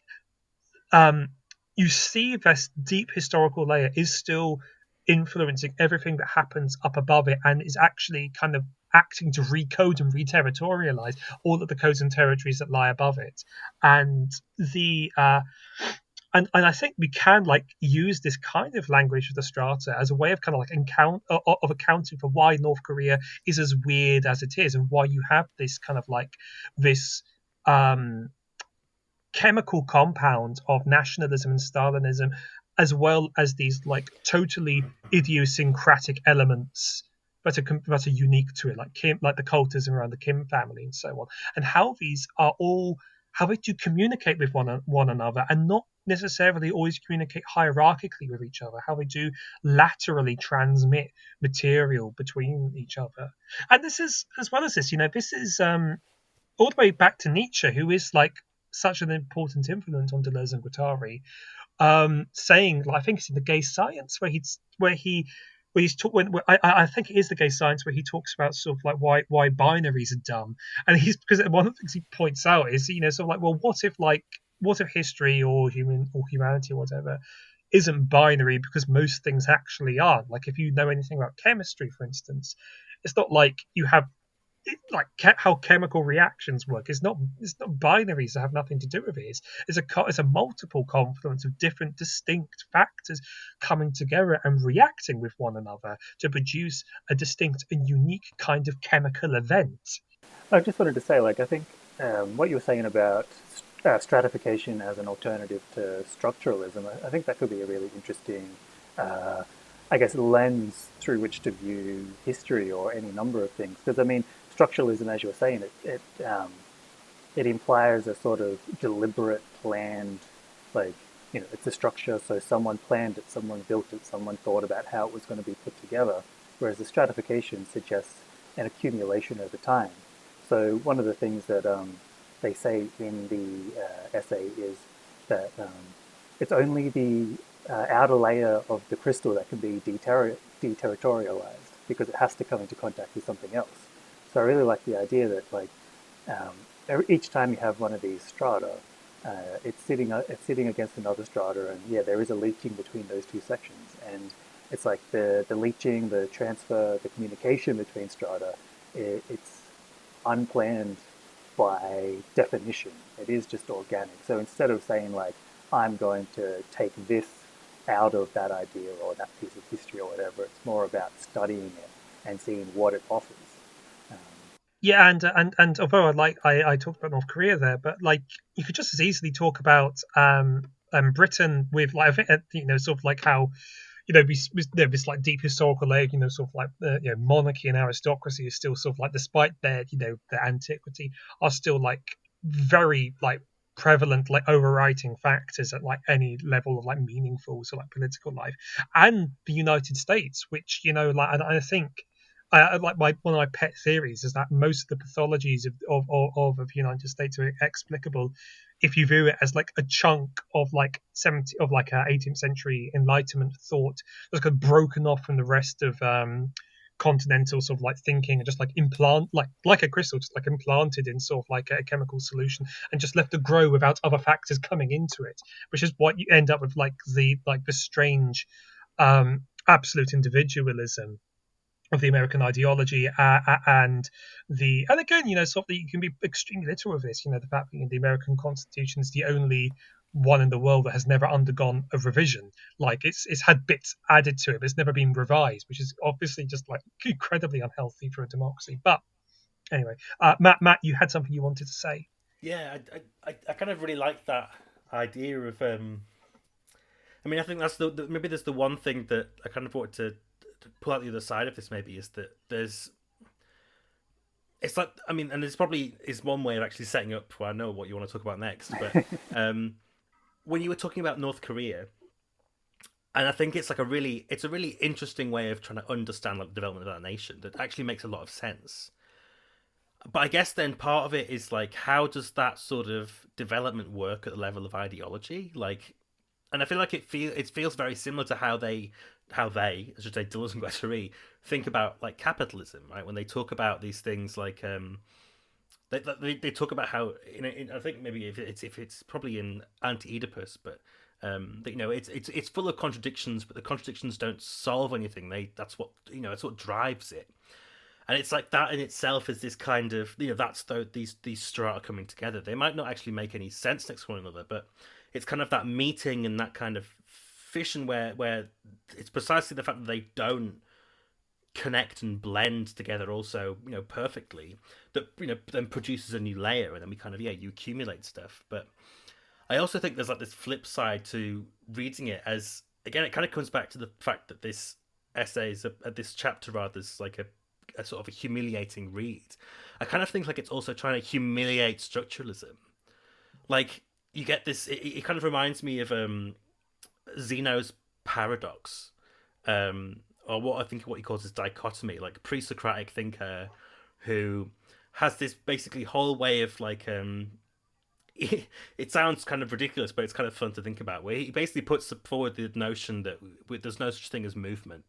um, you see this deep historical layer is still influencing everything that happens up above it, and is actually kind of acting to recode and reterritorialize all of the codes and territories that lie above it. And the and I think we can like use this kind of language of the strata as a way of kind of like accounting for why North Korea is as weird as it is, and why you have this kind of like this um, chemical compound of nationalism and Stalinism, as well as these like totally idiosyncratic elements that are unique to it, like like the cultism around the Kim family and so on, and how these are all how they do communicate with one another, and not necessarily always communicate hierarchically with each other, how they do laterally transmit material between each other. And this is, as well as this, this is all the way back to Nietzsche, who is like such an important influence on Deleuze and Guattari, saying, like, I think it's in the Gay Science I think it is the Gay Science where he talks about sort of like why binaries are dumb, and he's because one of the things he points out is sort of like, well, what if history or humanity or whatever isn't binary, because most things actually aren't. Like if you know anything about chemistry, for instance, it's not like you have like how chemical reactions work. It's not binaries that have nothing to do with it. It's a multiple confluence of different distinct factors coming together and reacting with one another to produce a distinct and unique kind of chemical event. I just wanted to say, like, I think what you were saying about stratification as an alternative to structuralism, I think that could be a really interesting, I guess, lens through which to view history or any number of things. Because I mean, structuralism, as you were saying, it implies a sort of deliberate, planned, like, it's a structure, so someone planned it, someone built it, someone thought about how it was going to be put together, whereas the stratification suggests an accumulation over time. So one of the things that they say in the essay is that it's only the outer layer of the crystal that can be deterritorialized because it has to come into contact with something else. So I really like the idea that like each time you have one of these strata, it's sitting against another strata, and yeah, there is a leaching between those two sections, and it's like the leaching, the transfer, the communication between strata. It's unplanned by definition. It is just organic. So instead of saying like I'm going to take this out of that idea or that piece of history or whatever, it's more about studying it and seeing what it offers. Um, Yeah, and although I talked about North Korea there, but like you could just as easily talk about Britain with like I think sort of like how there's this like deep historical age, sort of like monarchy and aristocracy is still sort of like, despite their their antiquity, are still like very like prevalent like overriding factors at like any level of like meaningful so like political life. And the United States, which like, and I think like one of my pet theories is that most of the pathologies of the United States are explicable if you view it as like a chunk of like 18th century Enlightenment thought that's kind of broken off from the rest of continental sort of like thinking, and just like implant like a crystal, just like implanted in sort of like a chemical solution and just left to grow without other factors coming into it, which is what you end up with, like the strange absolute individualism of the American ideology, and again, sort of you can be extremely literal with this. The fact that the American Constitution is the only one in the world that has never undergone a revision. Like it's had bits added to it, but it's never been revised, which is obviously just like incredibly unhealthy for a democracy. But anyway, Matt, you had something you wanted to say. Yeah, I kind of really like that idea of. I mean, I think that's maybe there's the one thing that I kind of wanted to pull out the other side of this. Maybe is that there's. It's like, I mean, and this probably is one way of actually setting up. Well, I know what you want to talk about next, but when you were talking about North Korea, and I think it's a really interesting way of trying to understand like the development of that nation that actually makes a lot of sense. But I guess then part of it is like, how does that sort of development work at the level of ideology? Like, and I feel like it feels very similar to how they, I should say, Deleuze and Guattari, think about like capitalism, right? When they talk about these things like they talk about how I think maybe if it's probably in Anti-Oedipus, but it's full of contradictions, but the contradictions don't solve anything. That's what it's what drives it. And it's like that in itself is this kind of that's these strata coming together. They might not actually make any sense next to one another, but it's kind of that meeting and that kind of fission where it's precisely the fact that they don't connect and blend together also perfectly that then produces a new layer, and then we kind of you accumulate stuff. But I also think there's like this flip side to reading it, as again it kind of comes back to the fact that this essay is this chapter rather is like a sort of a humiliating read. I kind of think like it's also trying to humiliate structuralism. Like you get this, it kind of reminds me of Zeno's paradox, or what he calls his dichotomy, like pre-Socratic thinker who has this basically whole way of like it sounds kind of ridiculous, but it's kind of fun to think about, where he basically puts forward the notion that there's no such thing as movement.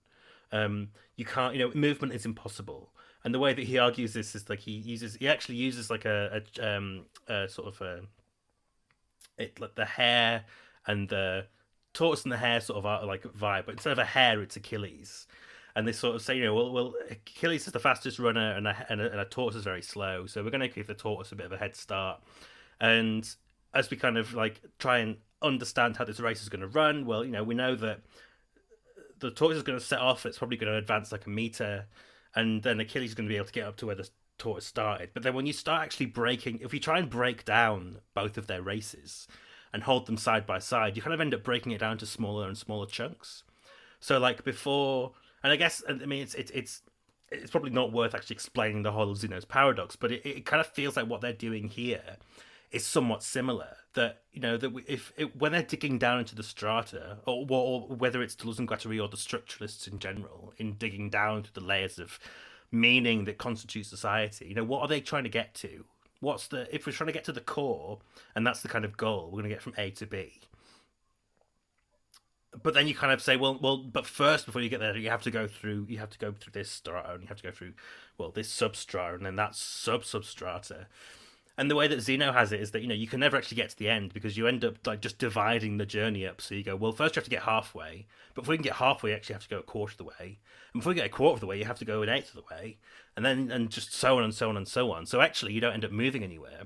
You can't, movement is impossible. And the way that he argues this is like he actually uses like a sort of like the hare and the tortoise and the hare sort of are like vibe, but instead of a hare, it's Achilles. And they sort of say, well, Achilles is the fastest runner, and a tortoise is very slow, so we're going to give the tortoise a bit of a head start. And as we kind of like try and understand how this race is going to run, well, we know that the tortoise is going to set off. It's probably going to advance like a meter, and then Achilles is going to be able to get up to where the tortoise started. But then when you start actually if you try and break down both of their races and hold them side by side, you kind of end up breaking it down to smaller and smaller chunks. So like before, and I guess I mean it's probably not worth actually explaining the whole of Zeno's paradox, but it kind of feels like what they're doing here is somewhat similar. That when they're digging down into the strata, or whether it's Deleuze and Guattari or the structuralists in general, in digging down to the layers of meaning that constitute society, what are they trying to get to? If we're trying to get to the core, and that's the kind of goal, we're going to get from A to B. but then you kind of say, but first, before you get there, you have to go through this strata, and you have to go through, this substrata, and then that substrata. And the way that Zeno has it is that you can never actually get to the end because you end up like just dividing the journey up. So you go, well, first you have to get halfway, but before you can get halfway, you actually have to go a quarter of the way, and before you get a quarter of the way, you have to go an eighth of the way, and just so on and so on and so on. So actually, you don't end up moving anywhere.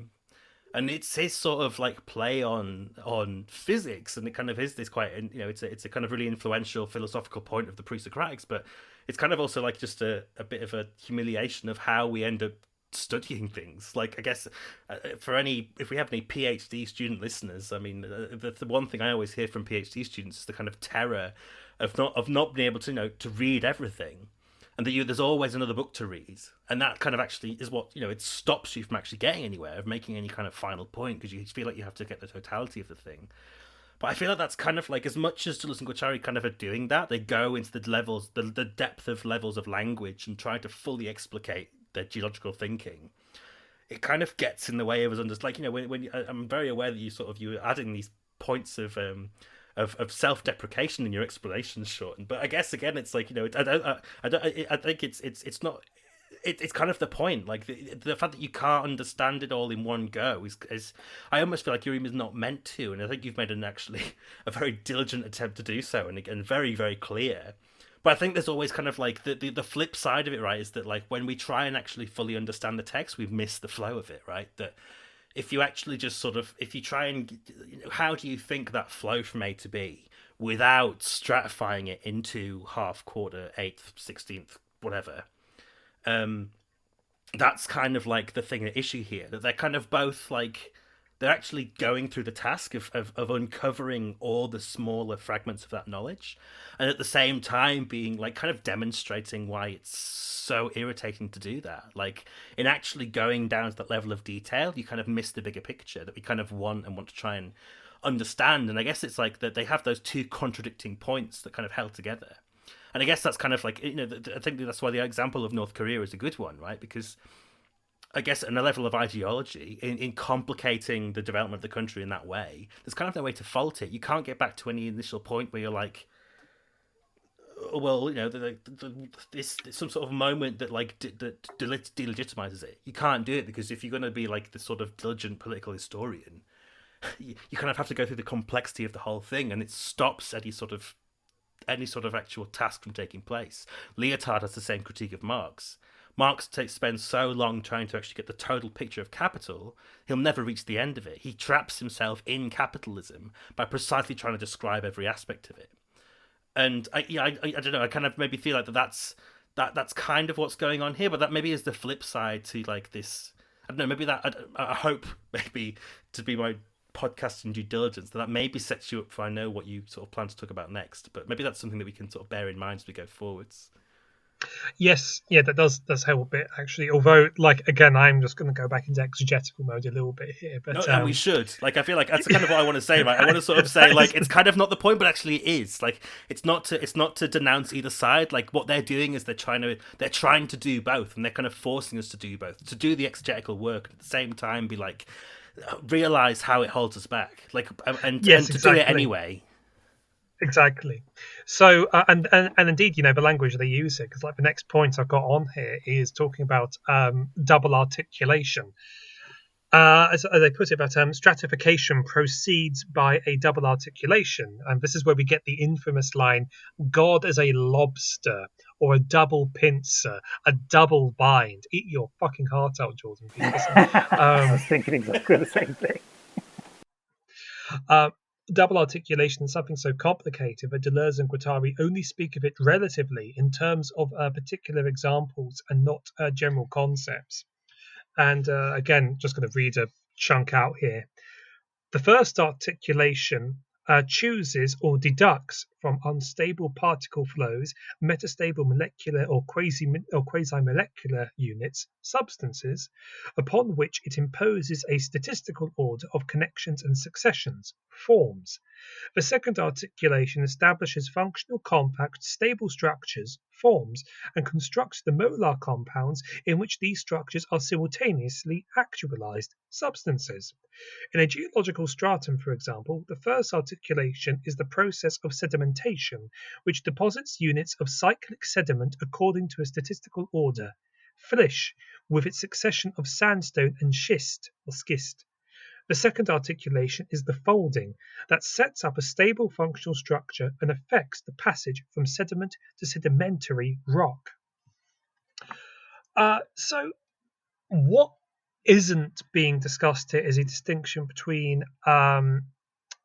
And it's his sort of like play on physics, and it kind of is this quite it's a kind of really influential philosophical point of the pre-Socratics, but it's kind of also like just a bit of a humiliation of how we end up studying things. Like, I guess if we have any PhD student listeners, I mean, the one thing I always hear from PhD students is the kind of terror of not being able to to read everything, and that there's always another book to read, and that kind of actually is what it stops you from actually getting anywhere, of making any kind of final point, because you feel like you have to get the totality of the thing. But I feel like that's kind of like, as much as Deleuze and Guattari kind of are doing that, they go into the levels, the depth of levels of language and try to fully explicate their geological thinking. It kind of gets in the way of us understanding. Like, when I'm very aware that you're adding these points of self-deprecation in your explanations, Sean. But I guess again, it's like I think it's not. It's kind of the point, like the fact that you can't understand it all in one go is I almost feel like your is not meant to, and I think you've made a very diligent attempt to do so, and very, very clear. But I think there's always kind of like the flip side of it, right? Is that like when we try and actually fully understand the text, we've missed the flow of it, right? That if you actually just if you try and, how do you think that flow from A to B without stratifying it into half, quarter, eighth, 16th, whatever? That's kind of like the thing, the issue here, that they're kind of both like, they're actually going through the task of uncovering all the smaller fragments of that knowledge, and at the same time being like kind of demonstrating why it's so irritating to do that. Like, in actually going down to that level of detail, you kind of miss the bigger picture that we kind of want to try and understand. And I guess it's like that they have those two contradicting points that kind of held together. And I guess that's kind of like, I think that's why the example of North Korea is a good one, right? Because I guess on a level of ideology, in complicating the development of the country in that way, there's kind of no way to fault it. You can't get back to any initial point where you're like, well, this some sort of moment that like that delegitimizes it. You can't do it, because if you're going to be like the sort of diligent political historian, you kind of have to go through the complexity of the whole thing, and it stops any sort of actual task from taking place. Lyotard has the same critique of Marx. Marx spends so long trying to actually get the total picture of capital, he'll never reach the end of it. He traps himself in capitalism by precisely trying to describe every aspect of it. And I don't know, I kind of maybe feel like that's kind of what's going on here, but that maybe is the flip side to like this. I don't know, maybe that I hope maybe to be my podcasting due diligence that maybe sets you up for, I know what you sort of plan to talk about next, but maybe that's something that we can sort of bear in mind as we go forwards. Yes, yeah, that does help a bit actually. Although, like, again, I'm just going to go back into exegetical mode a little bit here. But no, and we should. Like, I feel like that's kind of what I want to say, right? I want to sort of say, like, it's kind of not the point, but actually it is. Like, it's not to denounce either side. Like, what they're doing is they're trying to do both, and they're kind of forcing us to do both, to do the exegetical work, and at the same time be like, realize how it holds us back, like, and to do it anyway. Exactly. So, and indeed, the language they use here, because like the next point I've got on here is talking about double articulation. As they put it, that stratification proceeds by a double articulation, and this is where we get the infamous line, "God is a lobster," or a double pincer, a double bind. Eat your fucking heart out, Jordan Peterson. I was thinking exactly the same thing. Double articulation is something so complicated that Deleuze and Guattari only speak of it relatively in terms of particular examples and not general concepts. And again, just going to read a chunk out here. The first articulation chooses or deducts from unstable particle flows, metastable molecular or quasi-molecular units, substances, upon which it imposes a statistical order of connections and successions, forms. The second articulation establishes functional, compact, stable structures, forms, and constructs the molar compounds in which these structures are simultaneously actualized, substances. In a geological stratum, for example, the first articulation is the process of sedimentation sedimentation, which deposits units of cyclic sediment according to a statistical order. Flysch, with its succession of sandstone and schist or schist. The second articulation is the folding that sets up a stable functional structure and affects the passage from sediment to sedimentary rock. So what isn't being discussed here is a distinction between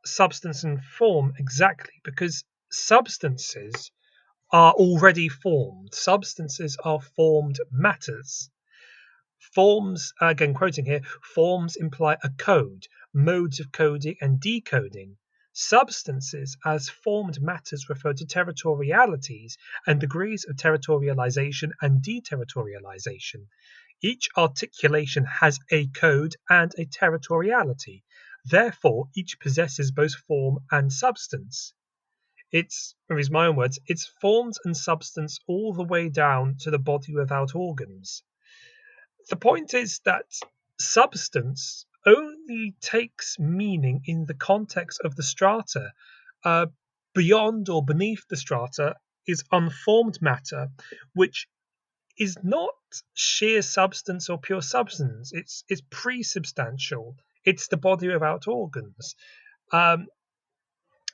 substance and form exactly, because substances are already formed. Substances are formed matters. Forms, again quoting here, forms imply a code, modes of coding and decoding. Substances as formed matters refer to territorialities and degrees of territorialization and deterritorialization. Each articulation has a code and a territoriality. Therefore, each possesses both form and substance. It's, in my own words, it's forms and substance all the way down to the body without organs. The point is that substance only takes meaning in the context of the strata. Beyond or beneath the strata is unformed matter, which is not sheer substance or pure substance. It's pre-substantial. It's the body without organs.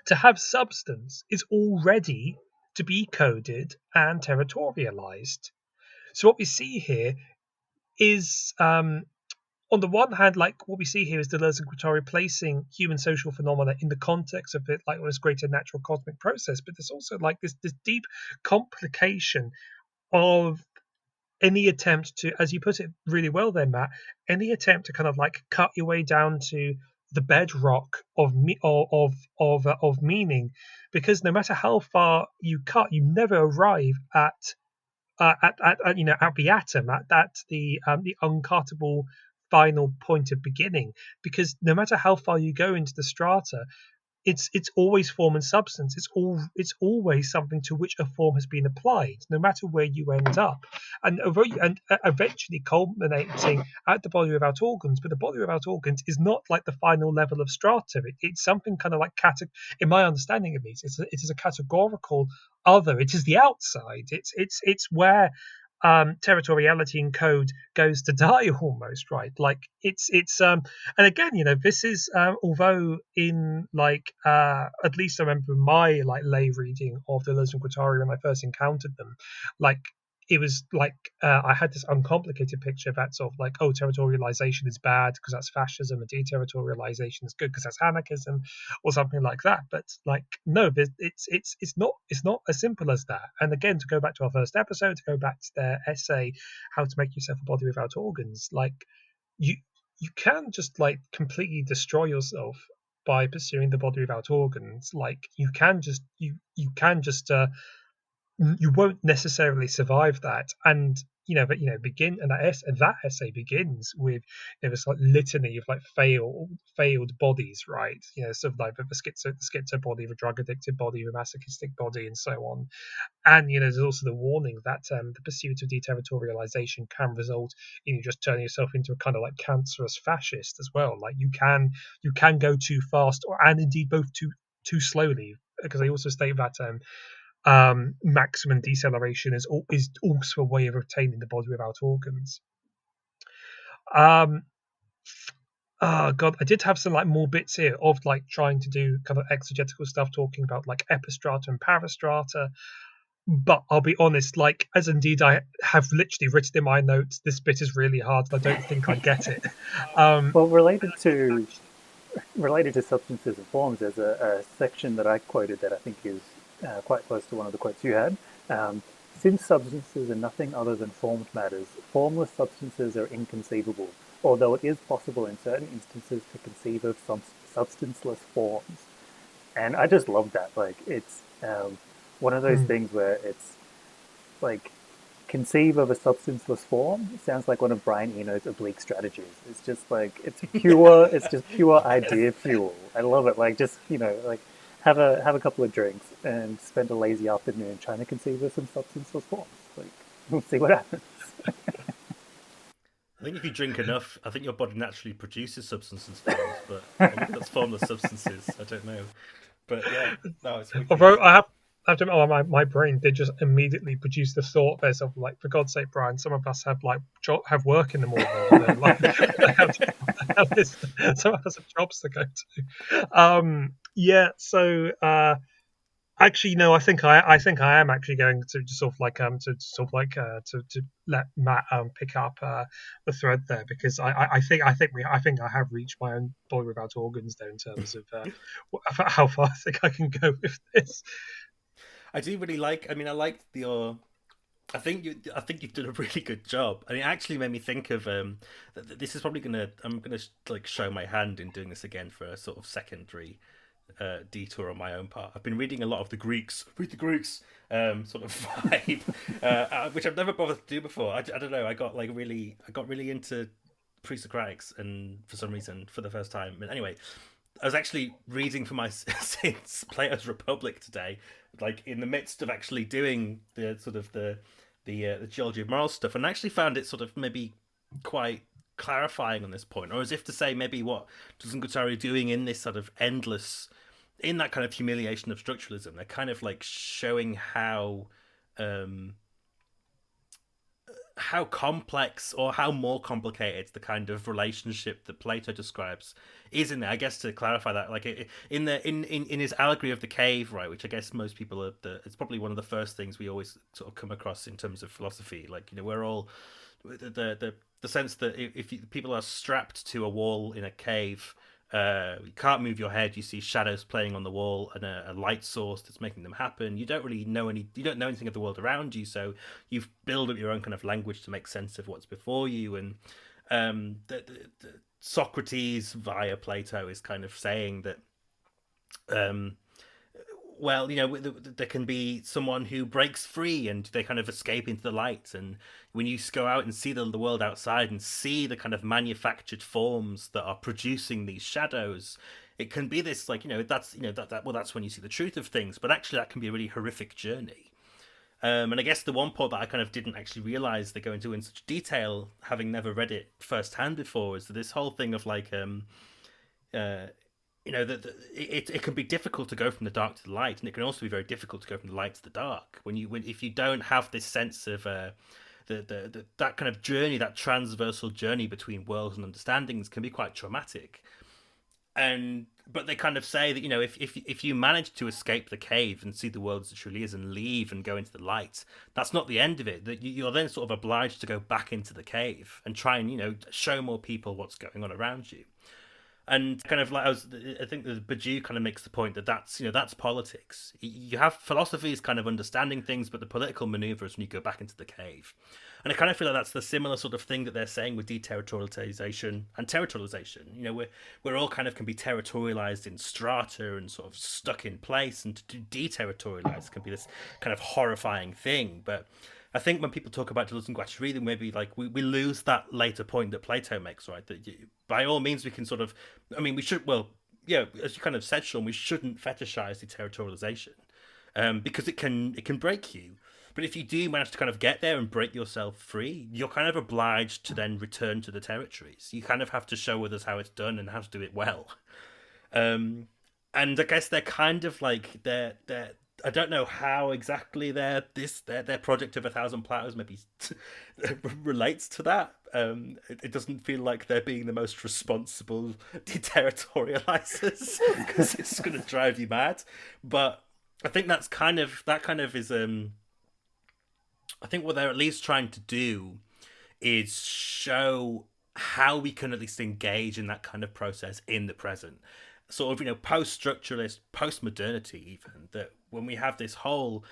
To have substance is already to be coded and territorialized. So what we see here is, on the one hand, like what we see here is Deleuze and Guattari placing human social phenomena in the context of it, like this greater natural cosmic process. But there's also like this deep complication of any attempt to, as you put it really well there, Matt, any attempt to kind of like cut your way down to the bedrock of meaning, because no matter how far you cut, you never arrive at the atom, at the uncuttable final point of beginning, because no matter how far you go into the strata, it's always form and substance. It's always something to which a form has been applied, no matter where you end up, and eventually culminating at the body without organs. But the body without organs is not like the final level of strata. It's something kind of like in my understanding at least, it is a categorical other. It is the outside. It's where territoriality in code goes to die almost, right? Like it's and again, this is although in like at least I remember my like lay reading of Deleuze and Guattari when I first encountered them, like it was like I had this uncomplicated picture that sort of like, oh, territorialization is bad because that's fascism, and deterritorialization is good because that's anarchism, or something like that. But like, no, it's not as simple as that. And again, to go back to our first episode, to go back to their essay, "How to Make Yourself a Body Without Organs," like you can just like completely destroy yourself by pursuing the body without organs. Like you can just you won't necessarily survive that. And begin, and that essay begins with this like litany of like failed bodies, right? Sort of like the schizo body, the drug addicted body, the masochistic body, and so on. And there's also the warning that the pursuit of deterritorialization can result in you just turning yourself into a kind of like cancerous fascist as well. Like you can go too fast, and indeed both too slowly, because they also state that maximum deceleration is also a way of obtaining the body without organs. Oh god, I did have some like more bits here of like trying to do kind of exegetical stuff, talking about like epistrata and parastrata. But I'll be honest, like, as indeed I have literally written in my notes, this bit is really hard, and I don't think I get it. Well, related to substances and forms, there's a section that I quoted that I think is quite close to one of the quotes you had. Since substances are nothing other than formed matters, formless substances are inconceivable, although it is possible in certain instances to conceive of some substanceless forms. And I just love that. Like, it's one of those things where it's like, conceive of a substanceless form. It sounds like one of Brian Eno's oblique strategies. It's just like, it's just pure idea fuel. I love it. Like, just, like, have a couple of drinks and spend a lazy afternoon trying to conceive of some substanceless forms. Like, we'll see what happens. I think if you drink enough, I think your body naturally produces substances forms, but that's formless substances. I don't know. But yeah, no, it's wicked. Although I have to admit, my brain did just immediately produce the thought there's of like, for God's sake, Brian, some of us have like have work in the morning, you know, like some of us have jobs to go to. Yeah, so actually, no, I think I am actually going to just sort of like to let Matt pick up the thread there, because I think I have reached my own boy without organs there in terms of how far I think I can go with this. I do really like. I mean, I liked your. I think you've done a really good job, and it actually made me think of. This is probably gonna. I'm gonna like show my hand in doing this again for a sort of secondary detour on my own part. I've been reading a lot of the Greeks, read the Greeks, sort of vibe, which I've never bothered to do before. I don't know. I got really into pre-Socratics, and for some reason, for the first time. But anyway, I was actually reading for my since Plato's Republic today, like in the midst of actually doing the sort of the Geology of Morals stuff, and I actually found it sort of maybe quite clarifying on this point, or as if to say maybe what Deleuze and Guattari are doing in this sort of endless, in that kind of humiliation of structuralism. They're kind of like showing um, how complex or how more complicated the kind of relationship that Plato describes is in there. I guess to clarify that, like in his allegory of the cave, right, which I guess most people are it's probably one of the first things we always sort of come across in terms of philosophy. Like, you know, we're all the sense that if people are strapped to a wall in a cave, you can't move your head. You see shadows playing on the wall and a light source that's making them happen. You don't really know you don't know anything of the world around you, so you've built up your own kind of language to make sense of what's before you. And Socrates via Plato is kind of saying that well, you know, there can be someone who breaks free and they kind of escape into the light. And when you go out and see the world outside and see the kind of manufactured forms that are producing these shadows, it can be this, like, you know, that's, you know, well, that's when you see the truth of things. But actually, that can be a really horrific journey. And I guess the one part that I kind of didn't actually realize they go into in such detail, having never read it firsthand before, is that this whole thing of like, uh, you know, it can be difficult to go from the dark to the light, and it can also be very difficult to go from the light to the dark if you don't have this sense of that kind of journey, that transversal journey between worlds and understandings, can be quite traumatic. And but they kind of say that, you know, if you manage to escape the cave and see the world as it truly is and leave and go into the light, that's not the end of it. That you're then sort of obliged to go back into the cave and try and, you know, show more people what's going on around you. And kind of like I think the Badiou kind of makes the point that that's, you know, that's politics. You have philosophy is kind of understanding things, but the political maneuver is when you go back into the cave. And I kind of feel like that's the similar sort of thing that they're saying with deterritorialization and territorialization. You know, we're all kind of can be territorialized in strata and sort of stuck in place, and to deterritorialize can be this kind of horrifying thing. But I think when people talk about Deleuze and Guattari, then maybe like we lose that later point that Plato makes, right? That by all means we can sort of, I mean, we should, well, yeah, as you kind of said, Sean, we shouldn't fetishize the territorialization, because it can break you. But if you do manage to kind of get there and break yourself free, you're kind of obliged to then return to the territories. You kind of have to show others how it's done and how to do it well. And I guess they're kind of like they're I don't know how exactly their project of 1,000 Plateaus maybe relates to that. It doesn't feel like they're being the most responsible deterritorializers, because it's going to drive you mad. But I think that kind of is I think what they're at least trying to do is show how we can at least engage in that kind of process in the present. Sort of, you know, post-structuralist, post-modernity, even, that when we have this whole,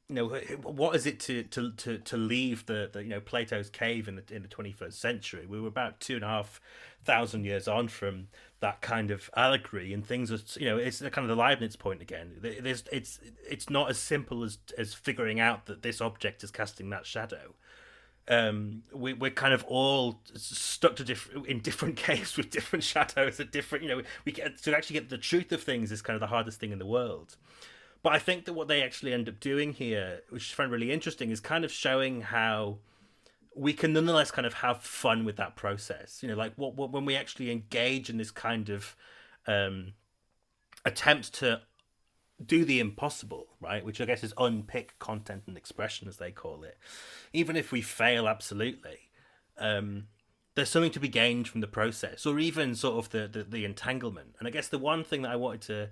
you know, what is it to leave the you know, Plato's cave in the 21st century? We were about 2,500 years on from that kind of allegory, and things are, you know, it's kind of the Leibniz point again. It's not as simple as figuring out that this object is casting that shadow. We're kind of all stuck to in different caves with different shadows at different, you know, we get to actually get the truth of things is kind of the hardest thing in the world. But I think that what they actually end up doing here, which I find really interesting, is kind of showing how we can nonetheless kind of have fun with that process. You know, like when we actually engage in this kind of attempt to do the impossible, right? Which I guess is unpick content and expression, as they call it. Even if we fail absolutely, there's something to be gained from the process, or even sort of the entanglement. And I guess the one thing that I wanted to,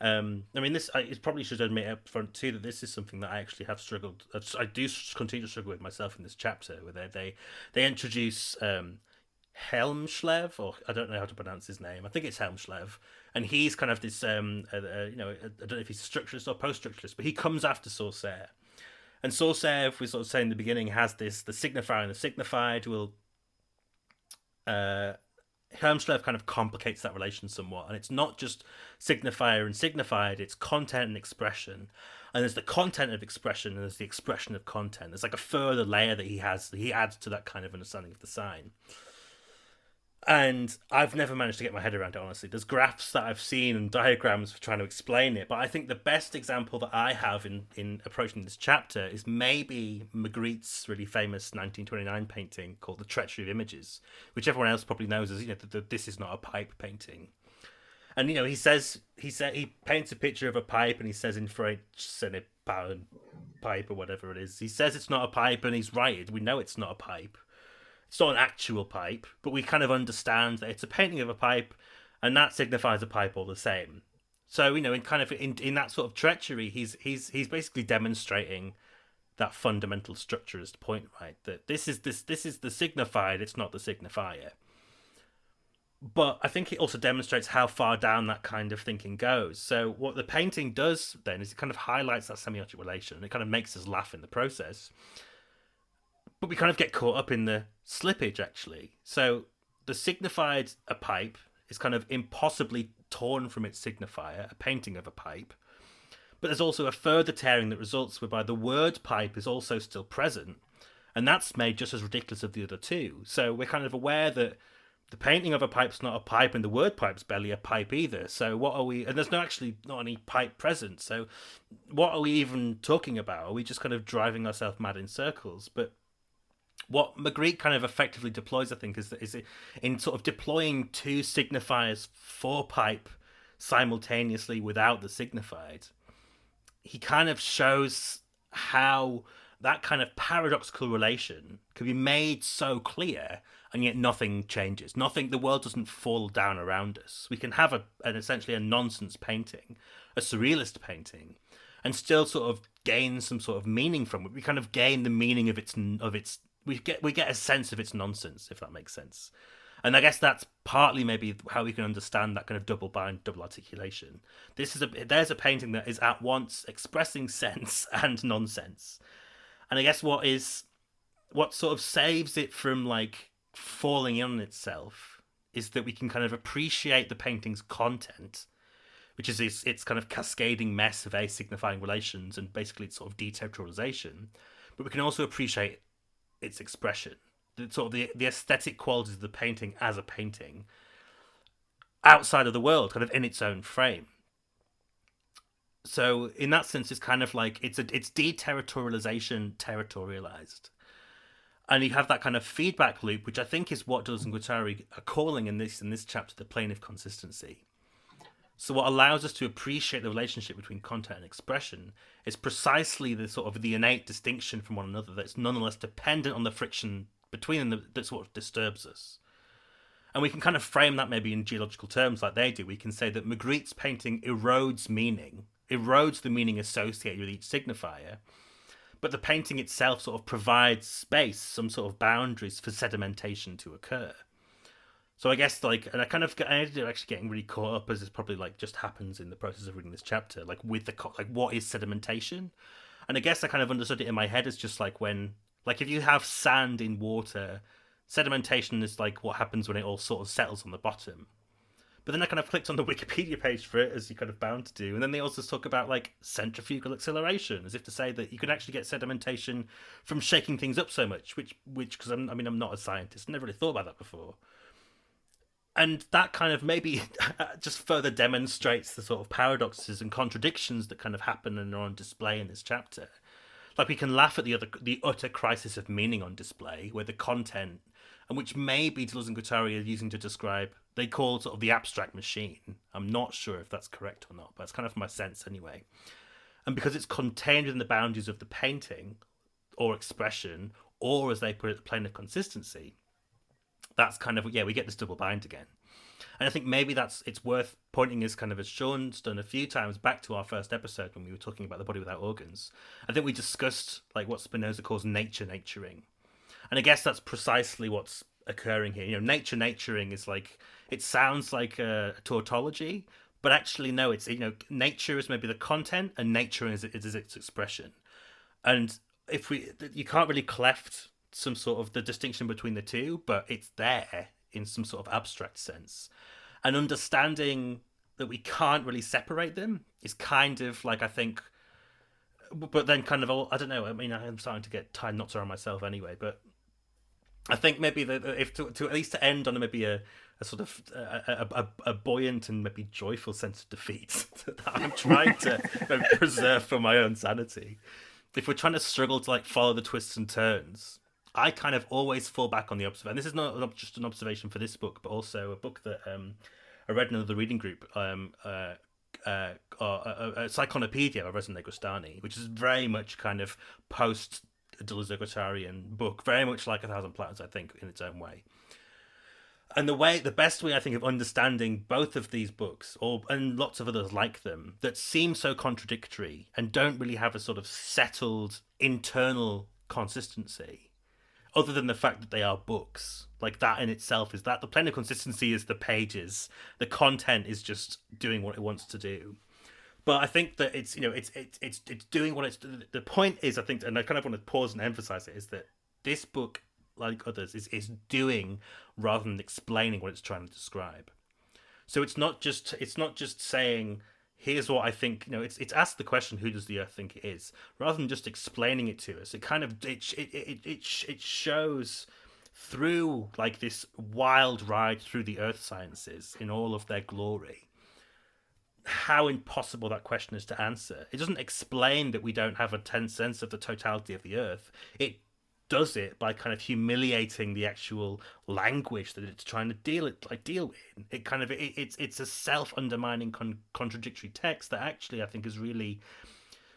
I mean, this I probably should admit up front too that this is something that I actually have struggled. I do continue to struggle with myself in this chapter, where they introduce Helmschlev, or I don't know how to pronounce his name. I think it's Helmschlev, and he's kind of this, I don't know if he's a structuralist or post-structuralist, but he comes after Saussure. And Saussure, if we sort of say in the beginning, has this the signifier and the signified. Will Helmschlev kind of complicates that relation somewhat, and it's not just signifier and signified; it's content and expression. And there's the content of expression, and there's the expression of content. There's like a further layer that he adds to that kind of understanding of the sign. And I've never managed to get my head around it, honestly. There's graphs that I've seen and diagrams for trying to explain it, but I think the best example that I have in approaching this chapter is maybe Magritte's really famous 1929 painting called The Treachery of Images, which everyone else probably knows as, This Is Not a Pipe painting. And, he paints a picture of a pipe, and he says in French, ce n'est pas un pipe, or whatever it is. He says it's not a pipe, and he's right. We know it's not a pipe. It's not an actual pipe, but we kind of understand that it's a painting of a pipe, and that signifies a pipe all the same. So, in that sort of treachery, he's basically demonstrating that fundamental structuralist point, right? That this is the signified, it's not the signifier. But I think it also demonstrates how far down that kind of thinking goes. So what the painting does then is it kind of highlights that semiotic relation. It kind of makes us laugh in the process. But we kind of get caught up in the slippage, actually. So the signified a pipe is kind of impossibly torn from its signifier, a painting of a pipe. But there's also a further tearing that results whereby the word pipe is also still present. And that's made just as ridiculous of the other two. So we're kind of aware that the painting of a pipe's not a pipe, and the word pipe's barely a pipe either. So what are we... And there's not any pipe present. So what are we even talking about? Are we just kind of driving ourselves mad in circles? But what Magritte kind of effectively deploys, I think, is in sort of deploying two signifiers for pipe simultaneously without the signified. He kind of shows how that kind of paradoxical relation can be made so clear, and yet nothing changes. The world doesn't fall down around us. We can have essentially a nonsense painting, a surrealist painting, and still sort of gain some sort of meaning from it. We kind of gain the meaning of its. We get a sense of its nonsense, if that makes sense. And I guess that's partly maybe how we can understand that kind of double bind, double articulation. There's a painting that is at once expressing sense and nonsense. And I guess what sort of saves it from like falling in on itself is that we can kind of appreciate the painting's content, which is its kind of cascading mess of asignifying relations and basically its sort of deterritorialization. But we can also appreciate its expression, the aesthetic qualities of the painting as a painting outside of the world, kind of in its own frame. So in that sense, it's kind of like it's deterritorialization territorialized. And you have that kind of feedback loop, which I think is what Deleuze and Guattari are calling in this chapter the plane of consistency. So what allows us to appreciate the relationship between content and expression is precisely the sort of the innate distinction from one another that's nonetheless dependent on the friction between them that's what disturbs us. And we can kind of frame that maybe in geological terms like they do. We can say that Magritte's painting erodes the meaning associated with each signifier, but the painting itself sort of provides space, some sort of boundaries for sedimentation to occur. So I guess I ended up actually getting really caught up, as this probably like just happens in the process of reading this chapter, like with what is sedimentation? And I guess I kind of understood it in my head as just like when, like if you have sand in water, sedimentation is like what happens when it all sort of settles on the bottom. But then I kind of clicked on the Wikipedia page for it, as you're kind of bound to do. And then they also talk about like centrifugal acceleration, as if to say that you can actually get sedimentation from shaking things up so much, which because I'm not a scientist, never really thought about that before. And that kind of maybe just further demonstrates the sort of paradoxes and contradictions that kind of happen and are on display in this chapter. Like we can laugh at the utter crisis of meaning on display, where the content, and which maybe Deleuze and Guattari are using to describe, they call sort of the abstract machine. I'm not sure if that's correct or not, but it's kind of my sense anyway. And because it's contained within the boundaries of the painting or expression, or as they put it, the plane of consistency, that's kind of, we get this double bind again. And I think maybe it's worth pointing, as kind of as Sean's done a few times, back to our first episode when we were talking about the body without organs. I think we discussed like what Spinoza calls naturing. And I guess that's precisely what's occurring here. Nature naturing is like, it sounds like a tautology, but actually no, it's, nature is maybe the content and nature is its expression. And you can't really cleft some sort of the distinction between the two, but it's there in some sort of abstract sense. And understanding that we can't really separate them is kind of like, I think, but then kind of, I don't know, I mean, I'm starting to get tied knots around myself anyway, but I think maybe if to at least to end on maybe a sort of a buoyant and maybe joyful sense of defeat that I'm trying to preserve for my own sanity. If we're trying to struggle to like follow the twists and turns, I kind of always fall back on the observation. This is not just an observation for this book, but also a book that I read in another reading group, a Psychonopedia by Resin Negrestani, which is very much kind of post-Deleuze and Guattarian book, very much like A Thousand Plateaus, I think, in its own way. And the best way I think of understanding both of these books, and lots of others like them, that seem so contradictory and don't really have a sort of settled internal consistency, other than the fact that they are books. Like that in itself is that the plane of consistency is the pages, the content is just doing what it wants to do. But I think that it's doing what it's. The point is, I think, and I kind of want to pause and emphasize it, is that this book, like others, is doing rather than explaining what it's trying to describe. So it's not just saying, here's what I think. It's asked the question, who does the Earth think it is, rather than just explaining it to us. It kind of it shows through like this wild ride through the earth sciences in all of their glory how impossible that question is to answer. It doesn't explain that we don't have a sense of the totality of the earth. It does it by kind of humiliating the actual language that it's trying to deal with. It kind of it's a self-undermining contradictory text that actually I think is really,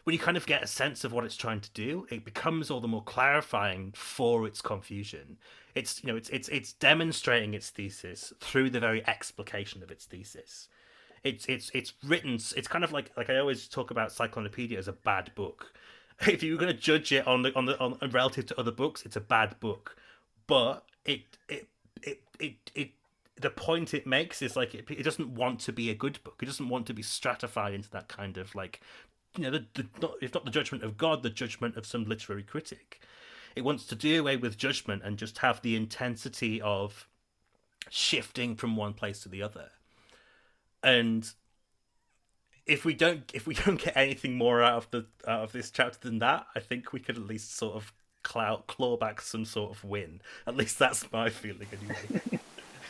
when you kind of get a sense of what it's trying to do, it becomes all the more clarifying for its confusion. It's demonstrating its thesis through the very explication of its thesis. It's written. It's kind of like I always talk about Cyclopedia as a bad book. If you were going to judge it on relative to other books, it's a bad book. But the point it makes is like it doesn't want to be a good book. It doesn't want to be stratified into that kind of like, if not the judgment of God, the judgment of some literary critic. It wants to do away with judgment and just have the intensity of shifting from one place to the other. And if we don't get anything more out of this chapter than that, I think we could at least sort of claw back some sort of win. At least that's my feeling anyway.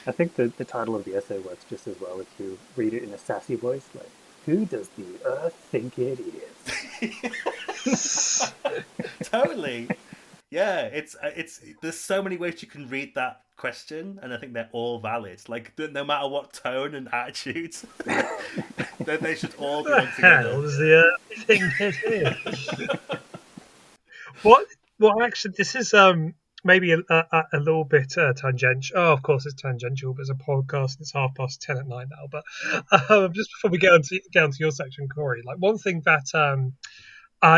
I think the title of the essay works just as well if you read it in a sassy voice, like, who does the Earth think it is? Totally. Yeah, it's there's so many ways you can read that question, and I think they're all valid. Like, no matter what tone and attitude, they should all be on together. Hell does the Earth think it is? What actually, this is maybe a little bit tangential. Oh, of course it's tangential, but it's a podcast. It's 10:30 at night now. But just before we get onto your section, Corey, like one thing that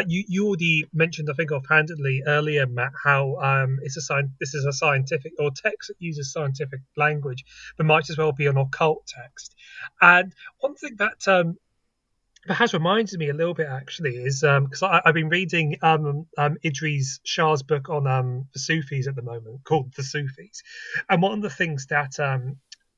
you already mentioned, I think offhandedly earlier, Matt, how this is a scientific or text that uses scientific language, but might as well be an occult text. And one thing that has reminded me a little bit actually is because I've been reading Idris Shah's book on the Sufis at the moment, called The Sufis, and one of the things that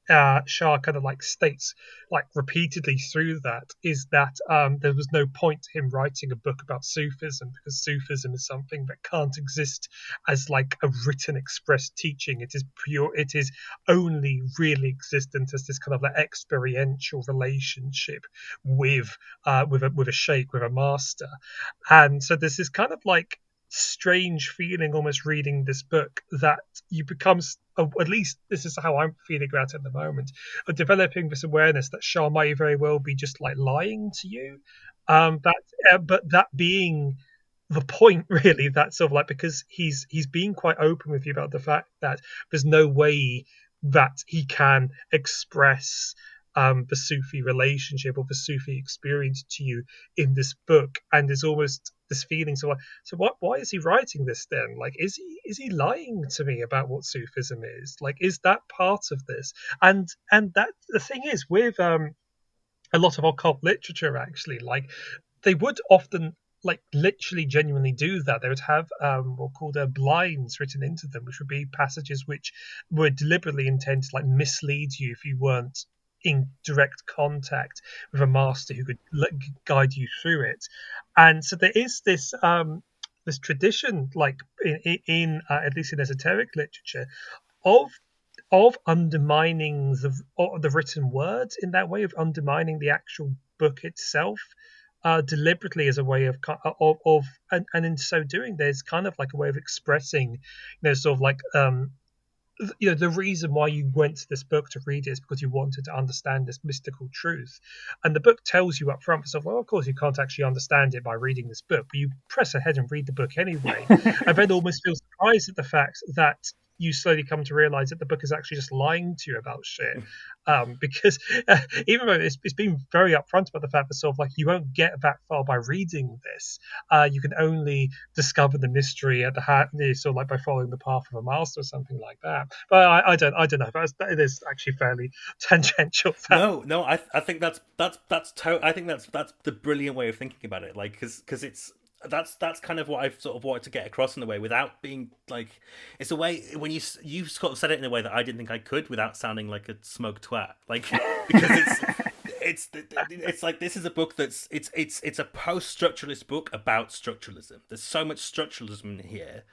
Shah kind of like states like repeatedly through that is that there was no point to him writing a book about Sufism because Sufism is something that can't exist as like a written expressed teaching. It is pure. It is only really existent as this kind of like experiential relationship with a sheikh, with a master, and so there's this kind of like strange feeling almost reading this book that you become, at least this is how I'm feeling about it at the moment, of developing this awareness that Shah might very well be just like lying to you, that but that being the point really, that sort of like, because he's being quite open with you about the fact that there's no way that he can express the Sufi relationship or the Sufi experience to you in this book, and there's almost this feeling, so what, why is he writing this then? Like, is he lying to me about what Sufism is? Like, is that part of this? And that the thing is with a lot of occult literature, actually, like they would often like literally genuinely do that. They would have what called blinds written into them, which would be passages which were deliberately intended to like mislead you if you weren't in direct contact with a master who could guide you through it. And so there is this tradition, like in at least in esoteric literature, of undermining the written words in that way, of undermining the actual book itself, deliberately, as a way of and in so doing, there's kind of like a way of expressing, sort of like the reason why you went to this book to read it is because you wanted to understand this mystical truth, and the book tells you up front, so well, of course you can't actually understand it by reading this book, but you press ahead and read the book anyway, and then almost feel surprised at the fact that you slowly come to realize that the book is actually just lying to you about shit, because even though it's been very upfront about the fact that sort of like you won't get that far by reading this, you can only discover the mystery at the heart, sort of like by following the path of a master or something like that. But I don't know. It is actually fairly tangential. No, I think I think that's the brilliant way of thinking about it. Like, because it's that's kind of what I've sort of wanted to get across in a way without being like, it's a way when you sort of said it in a way that I didn't think I could without sounding like a smug twat. Like, because it's like, this is a book that's it's a post-structuralist book about structuralism. There's so much structuralism in here,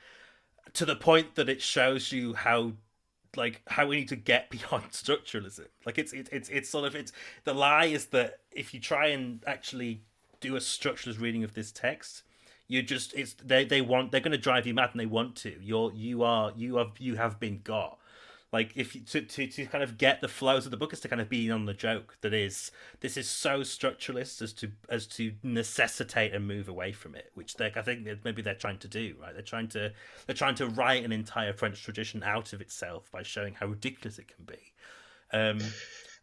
to the point that it shows you how we need to get beyond structuralism. Like, it's sort of, it's the lie is that if you try and actually do a structuralist reading of this text, you just, they're going to drive you mad, and they want to. You have been got. Like, if you, to kind of get the flows of the book is to kind of be on the joke that is, this is so structuralist as to necessitate a move away from it, which I think maybe they're trying to do, right? They're trying to write an entire French tradition out of itself by showing how ridiculous it can be.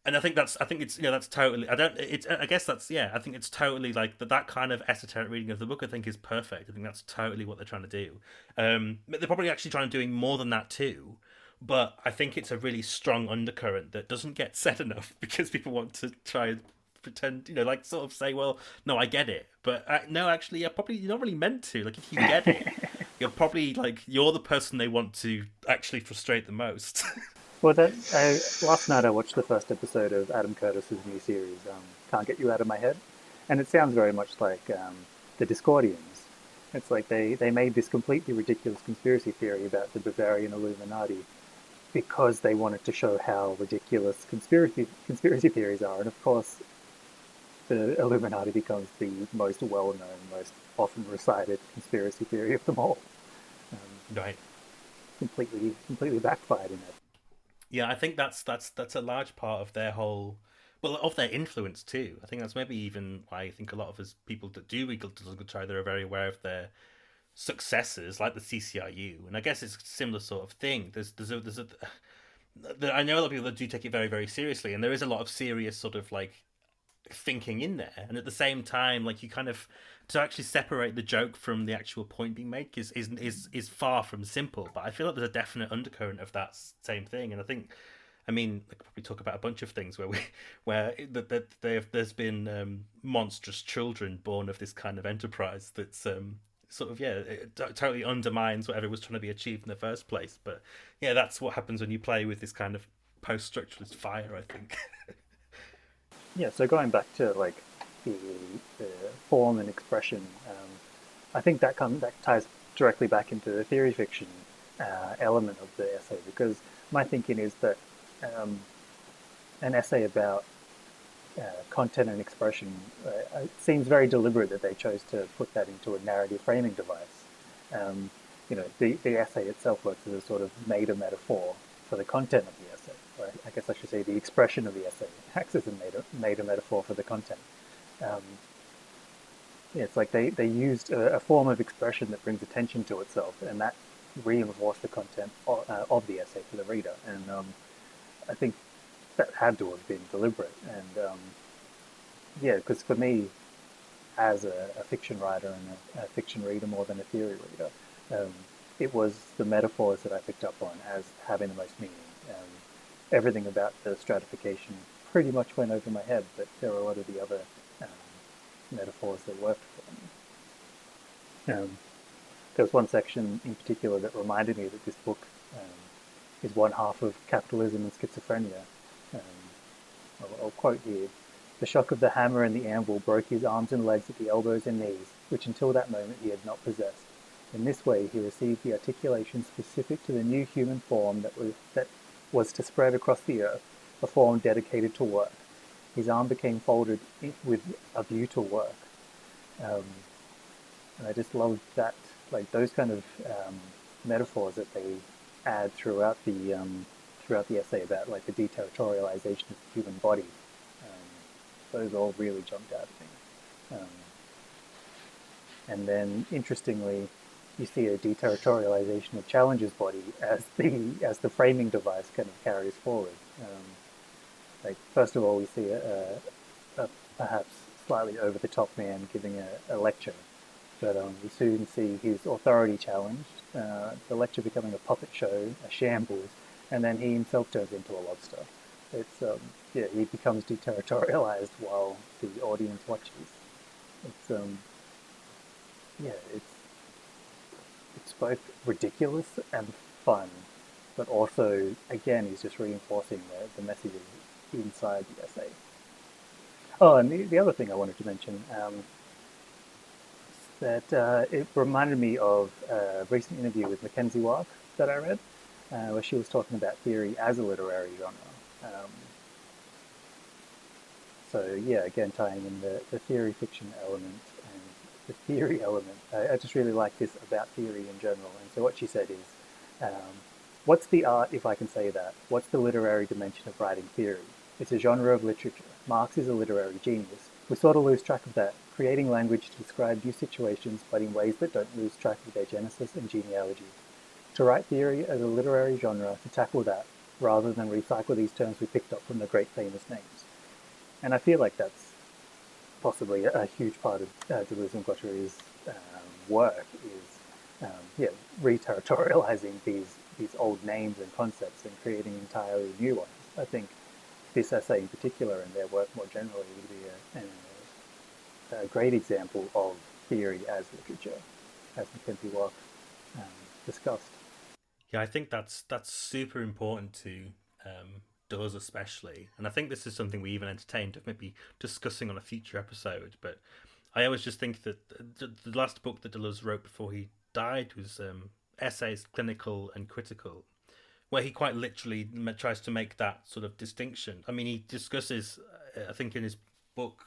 And I think it's, that's totally, I guess that's, I think it's totally like that kind of esoteric reading of the book, I think, is perfect. I think that's totally what they're trying to do. But they're probably actually trying to doing more than that too. But I think it's a really strong undercurrent that doesn't get said enough, because people want to try and pretend, like sort of say, well, no, I get it. But no, actually, you're not really meant to. Like, if you get it, you're probably like, you're the person they want to actually frustrate the most. Well, last night I watched the first episode of Adam Curtis's new series, Can't Get You Out of My Head, and it sounds very much like the Discordians. It's like they made this completely ridiculous conspiracy theory about the Bavarian Illuminati because they wanted to show how ridiculous conspiracy theories are, and of course, the Illuminati becomes the most well-known, most often recited conspiracy theory of them all. Right. Completely backfired in it. Yeah, I think that's a large part of their whole, well, of their influence too. I think that's maybe even why I think a lot of us people that do read Deleuze and Guattari, they're very aware of their successors, like the CCRU, and I guess it's a similar sort of thing. I know a lot of people that do take it very, very seriously, and there is a lot of serious sort of like thinking in there, and at the same time, like, you kind of, to actually separate the joke from the actual point being made is far from simple. But I feel like there's a definite undercurrent of that same thing, and I think, I mean, I could probably talk about a bunch of things there's been monstrous children born of this kind of enterprise that's sort of, it totally undermines whatever was trying to be achieved in the first place. But that's what happens when you play with this kind of post-structuralist fire, I think. Yeah, so going back to like the, the form and expression, I think that ties directly back into the theory fiction element of the essay, because my thinking is that um, an essay about content and expression, it seems very deliberate that they chose to put that into a narrative framing device. Um, the essay itself works as a sort of meta-metaphor for the content of the essay. Or I guess I should say the expression of the essay acts as a meta-metaphor for the content. Um, yeah, it's like they used a form of expression that brings attention to itself, and that reinforced the content of the essay for the reader. And I think that had to have been deliberate. And yeah, because for me, as a fiction writer and a fiction reader more than a theory reader, um, it was the metaphors that I picked up on as having the most meaning. Um, Everything about the stratification pretty much went over my head, but there were a lot of the other um, metaphors that worked for me. There was one section in particular that reminded me that this book is one half of capitalism and schizophrenia. Um, I'll quote here. The shock of the hammer and the anvil broke his arms and legs at the elbows and knees, which until that moment he had not possessed. In this way he received the articulation specific to the new human form that was to spread across the earth, a form dedicated to work. His arm became folded with a view to work. Um, and I just love that, like those kind of metaphors that they add throughout the essay about like the deterritorialization of the human body. Those all really jumped out at me. And then, interestingly, you see a deterritorialization of Challenger's body as the framing device kind of carries forward. Like first of all, we see a perhaps slightly over the top man giving a lecture, but we soon see his authority challenged, the lecture becoming a puppet show, a shambles, and then he himself turns into a lobster. It's yeah, he becomes deterritorialized while the audience watches. It's yeah, it's both ridiculous and fun, but also again he's just reinforcing the messages inside the essay. Oh, and the other thing I wanted to mention that it reminded me of a recent interview with Mackenzie Wark that I read, where she was talking about theory as a literary genre. Um, so yeah, again tying in the theory fiction element and the theory element. I just really like this about theory in general. And so what she said is, what's the art, if I can say that? What's the literary dimension of writing theory? It's a genre of literature. Marx is a literary genius. We sort of lose track of that, creating language to describe new situations, but in ways that don't lose track of their genesis and genealogy. To write theory as a literary genre, to tackle that, rather than recycle these terms we picked up from the great famous names. And I feel like that's possibly a huge part of Deleuze and Guattari's work is yeah, re-territorializing these old names and concepts and creating entirely new ones. I think this essay in particular and their work more generally would be a great example of theory as literature, as Mackenzie Wark um, discussed. Yeah, I think that's super important to Deleuze especially, and I think this is something we even entertained of maybe discussing on a future episode. But I always just think that the last book that Deleuze wrote before he died was Essays, Clinical and Critical, where he quite literally tries to make that sort of distinction. I mean, he discusses, I think, in his book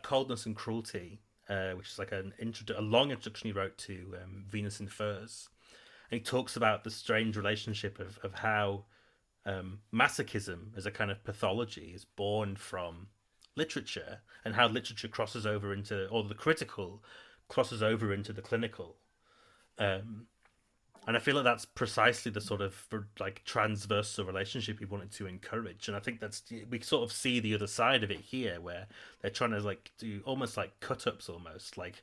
Coldness and Cruelty, which is like a long introduction he wrote to Venus in Furs, and he talks about the strange relationship of how masochism as a kind of pathology is born from literature, and how literature crosses over into, or the critical crosses over into the clinical. Um, and I feel like that's precisely the sort of like transversal relationship he wanted to encourage. And I think that's, we sort of see the other side of it here, where they're trying to like do almost like cut ups, almost like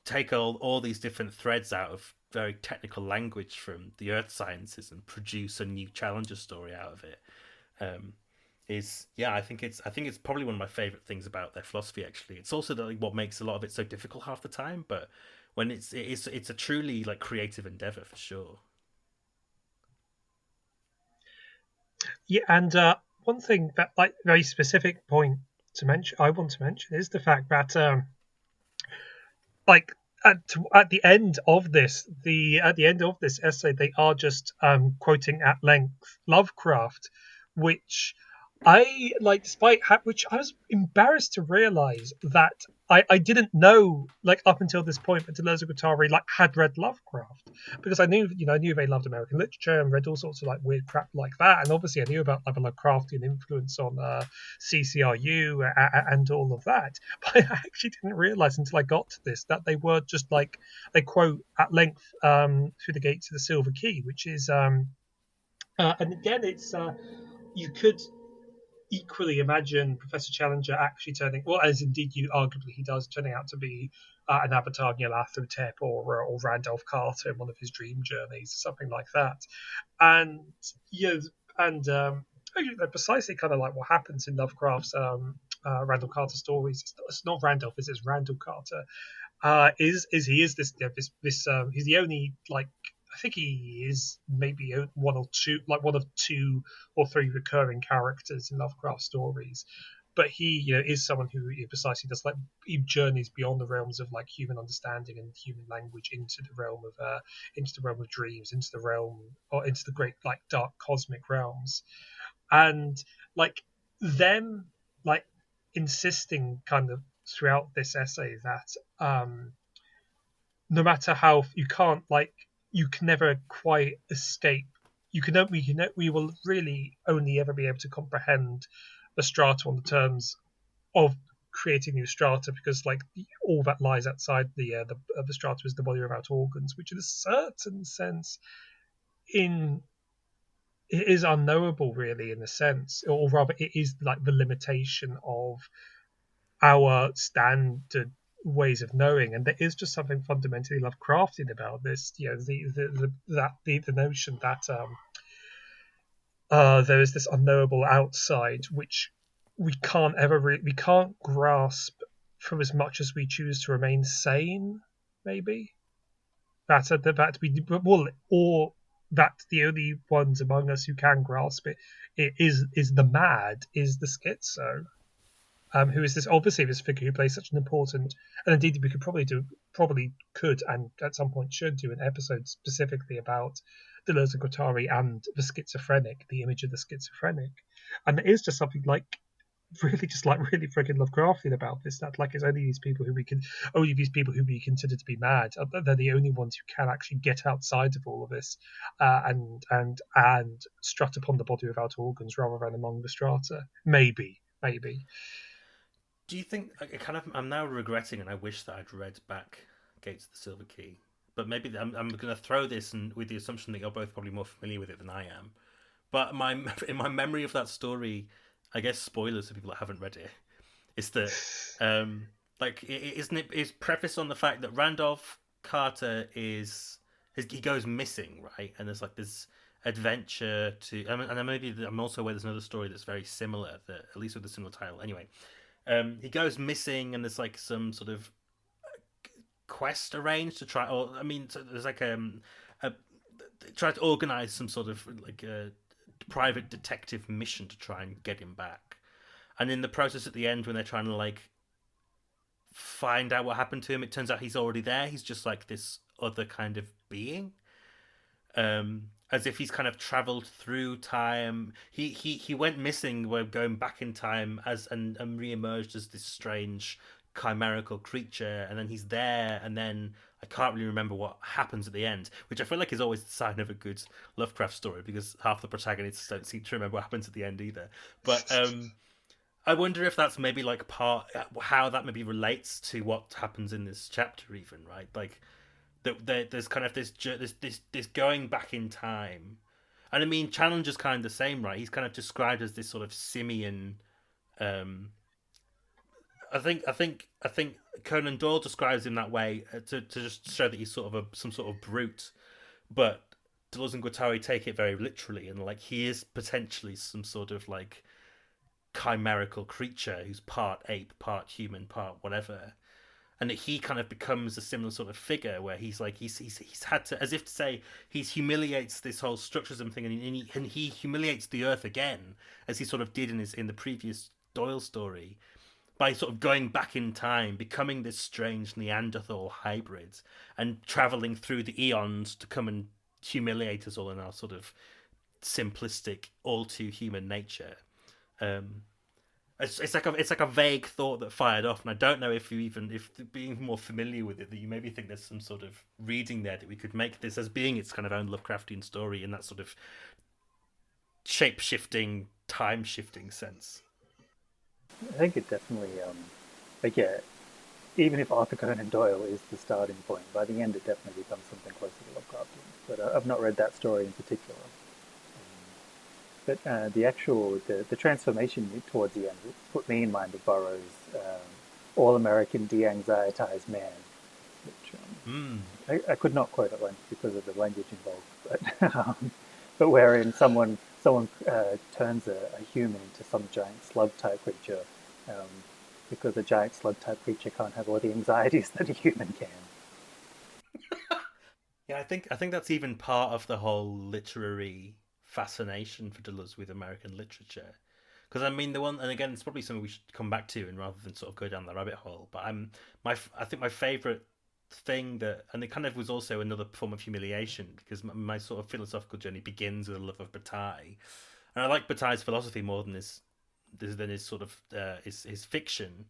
take all these different threads out of very technical language from the earth sciences and produce a new Challenger story out of it. Um, is yeah, I think it's probably one of my favorite things about their philosophy. Actually, it's also like what makes a lot of it so difficult half the time, but when it's a truly like creative endeavor for sure. Yeah, and one thing that, like, very specific point to mention, I want to mention, is the fact that, like, at the end of this essay, they are just quoting at length Lovecraft, which I like, despite which I was embarrassed to realize that I didn't know, like, up until this point, that Deleuze and Guattari, like, had read Lovecraft, because I knew they loved American literature and read all sorts of, like, weird crap like that, and obviously I knew about, like, a Lovecraftian influence on CCRU and all of that, but I actually didn't realize until I got to this that they were just, like, they quote at length through the gates of the Silver Key, which is and again, it's you could equally imagine Professor Challenger actually turning, well, as indeed you arguably he does, turning out to be an avatar Nyarlathotep or Randolph Carter in one of his dream journeys, something like that. And you know, and precisely kind of like what happens in Lovecraft's Randall Carter stories. It's not Randolph, it's Randall Carter. Is he is this, he's the only, like, I think he is maybe one of two or three recurring characters in Lovecraft stories, but he, is someone who, precisely does, like, he journeys beyond the realms of, like, human understanding and human language into the realm of dreams, into the realm, or into the great, like, dark cosmic realms. And, like, them, like, insisting kind of throughout this essay that no matter how, you can't, like, you can never quite escape, we will really only ever be able to comprehend the strata on the terms of creating new strata, because, like, all that lies outside the strata is the body without organs, which in a certain sense, in it is unknowable, really, in a sense, or rather it is like the limitation of our standard ways of knowing, and there is just something fundamentally Lovecraftian about this. The notion that there is this unknowable outside which we can't grasp for as much as we choose to remain sane. Maybe that we well, or that the only ones among us who can grasp it is the mad, is the schizo, who is this, obviously, this figure who plays such an important, and indeed we probably could, and at some point should do an episode specifically about Deleuze and Guattari and the schizophrenic, the image of the schizophrenic, and there is just something, like, really freaking Lovecraftian about this. That, like, it's only these people who we consider to be mad. They're the only ones who can actually get outside of all of this, and strut upon the body without organs rather than among the strata. Maybe. Do you think I'm now regretting, and I wish that I'd read back Gates of the Silver Key, but maybe I'm going to throw this, and with the assumption that you're both probably more familiar with it than I am. But in my memory of that story, I guess spoilers for people that haven't read it, is that isn't it is prefaced on the fact that Randolph Carter he goes missing, right? And there's, like, this adventure to, and maybe I'm also aware there's another story that's very similar, that at least with a similar title. Anyway, he goes missing, and there's, like, some sort of quest arranged to try, or so there's, like, try to organize some sort of, like, a private detective mission to try and get him back. And in the process, at the end, when they're trying to, like, find out what happened to him, it turns out he's already there. He's just, like, this other kind of being, as if he's kind of traveled through time. He went missing, we're going back in time, and re-emerged as this strange chimerical creature, and then he's there, and then I can't really remember what happens at the end, which I feel like is always the sign of a good Lovecraft story, because half the protagonists don't seem to remember what happens at the end either. But I wonder if that's maybe, like, part how that maybe relates to what happens in this chapter, even, right? Like, there's kind of this going back in time, and Challenger's kind of the same, right? He's kind of described as this sort of simian. I think Conan Doyle describes him that way, to just show that he's sort of some sort of brute, but Deleuze and Guattari take it very literally, and, like, he is potentially some sort of, like, chimerical creature who's part ape, part human, part whatever. and that he kind of becomes a similar sort of figure where he's like he's had to, as if to say, he humiliates this whole structuralism thing, and he humiliates the earth again, as he sort of did in the previous Doyle story, by sort of going back in time, becoming this strange Neanderthal hybrid, and traveling through the eons to come and humiliate us all in our sort of simplistic, all too human nature. Um, it's like a vague thought that fired off, and I don't know if being more familiar with it, that you maybe think there's some sort of reading there that we could make this as being its kind of own Lovecraftian story in that sort of shape shifting, time shifting sense. I think it definitely, like, yeah, even if Arthur Conan Doyle is the starting point, by the end it definitely becomes something closer to Lovecraftian. But I've not read that story in particular. But the transformation towards the end put me in mind of Burroughs' All-American De-Anxietized Man, which I could not quote at length because of the language involved, but wherein someone turns a human into some giant slug-type creature, because a giant slug-type creature can't have all the anxieties that a human can. Yeah, I think that's even part of the whole literary fascination for Deleuze with American literature. Because I mean, the one, and again, it's probably something we should come back to, and rather than sort of go down the rabbit hole. But I think my favorite thing that, and it kind of was also another form of humiliation, because my sort of philosophical journey begins with a love of Bataille, and I like Bataille's philosophy more than his sort of his fiction.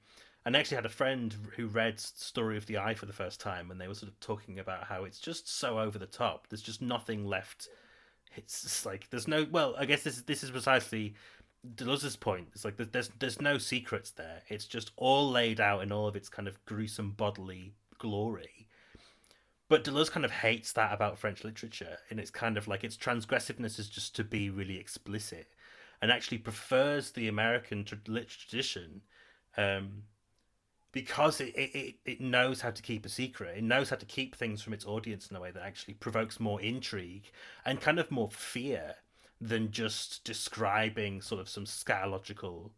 And I actually had a friend who read Story of the Eye for the first time, and they were sort of talking about how it's just so over the top. There's just nothing left. It's just like there's no. Well, I guess this is precisely Deleuze's point. It's like there's no secrets there. It's just all laid out in all of its kind of gruesome bodily glory. But Deleuze kind of hates that about French literature, and it's kind of like its transgressiveness is just to be really explicit, and actually prefers the American literature tradition, um, because it knows how to keep a secret. It knows how to keep things from its audience in a way that actually provokes more intrigue and kind of more fear than just describing sort of some scatological,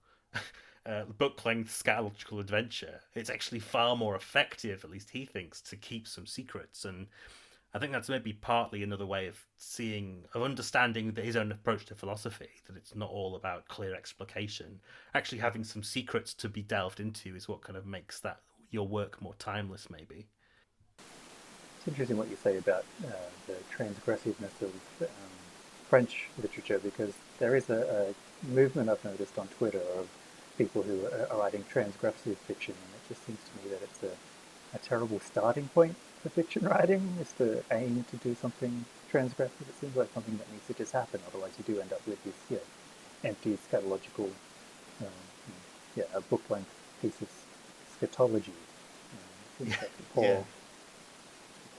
book length scatological adventure. It's actually far more effective, at least he thinks, to keep some secrets. And I think that's maybe partly another way of understanding his own approach to philosophy, that it's not all about clear explication. Actually having some secrets to be delved into is what kind of makes that your work more timeless, maybe. It's interesting what you say about the transgressiveness of French literature, because there is a movement I've noticed on Twitter of people who are writing transgressive fiction, and it just seems to me that it's a terrible starting point for fiction writing, is to aim to do something transgressive. It seems like something that needs to just happen, otherwise you do end up with this empty scatological, a book-length piece of scatology. Seems like a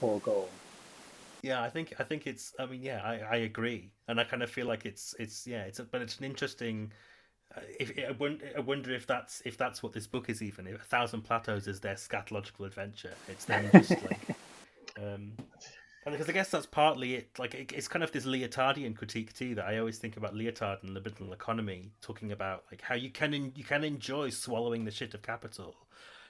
poor goal. Yeah, I think it's. I mean, yeah, I agree, and I kind of feel like but it's an interesting. If I wonder if that's what this book is, even if A Thousand Plateaus is their scatological adventure. It's them just like, and because I guess that's partly it. Like it's kind of this Lyotardian critique too, that I always think about Lyotard and the liberal economy, talking about like how you can enjoy swallowing the shit of capital.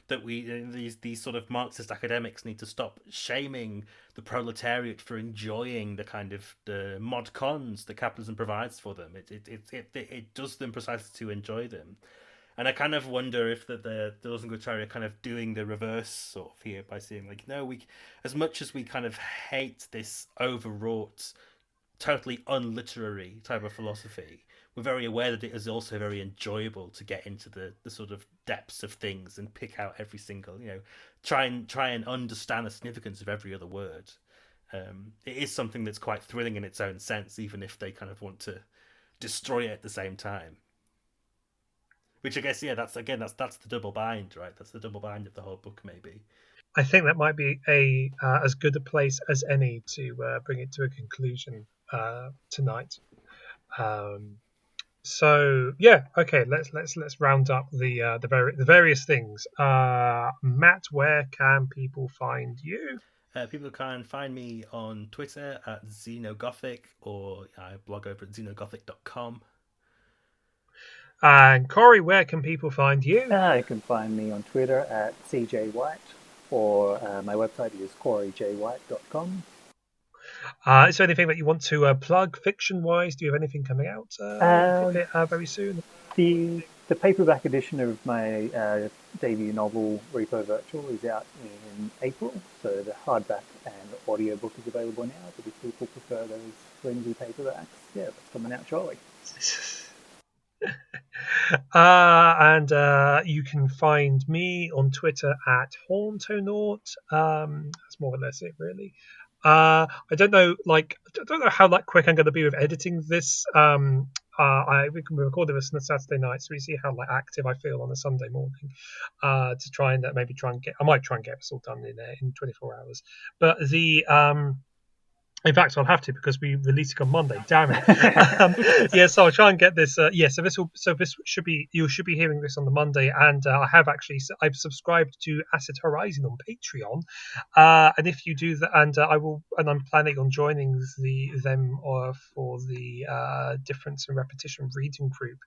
That these sort of Marxist academics need to stop shaming the proletariat for enjoying the kind of the mod cons that capitalism provides for them. It does them precisely to enjoy them. And I kind of wonder if the Deleuze and Guattari are kind of doing the reverse sort of here, by saying like, no, we, as much as we kind of hate this overwrought, totally unliterary type of philosophy, we're very aware that it is also very enjoyable to get into the sort of depths of things and pick out every single, try and understand the significance of every other word. It is something that's quite thrilling in its own sense, even if they kind of want to destroy it at the same time. Which I guess, yeah, that's the double bind, right? That's the double bind of the whole book, maybe. I think that might be a as good a place as any to bring it to a conclusion tonight. Um, so yeah, okay. Let's round up the various things. Matt, where can people find you? People can find me on Twitter at Xenogothic, or I blog over at xenogothic.com. And Corey, where can people find you? You can find me on Twitter at CJ White. or my website is coreyjwhite.com. Is there anything that you want to plug fiction-wise? Do you have anything coming out Uh, very soon? the paperback edition of my debut novel, Repo Virtual, is out in April. So the hardback and audiobook is available now. But if people prefer those flimsy paperbacks, yeah, that's coming out shortly. And you can find me on Twitter at Hauntonaut. That's more or less it, really. I don't know, how quick I'm going to be with editing this. We can record this on a Saturday night, so we see how active I feel on a Sunday morning. To try and maybe try and get, I might try and get this all done in 24 hours. But in fact, I'll have to because we release it on Monday. Damn it! Yeah, so I'll try and get this. So this should be, you should be hearing this on the Monday, and I've subscribed to Acid Horizon on Patreon, and if you do that, and I'm planning on joining them for the difference and repetition reading group,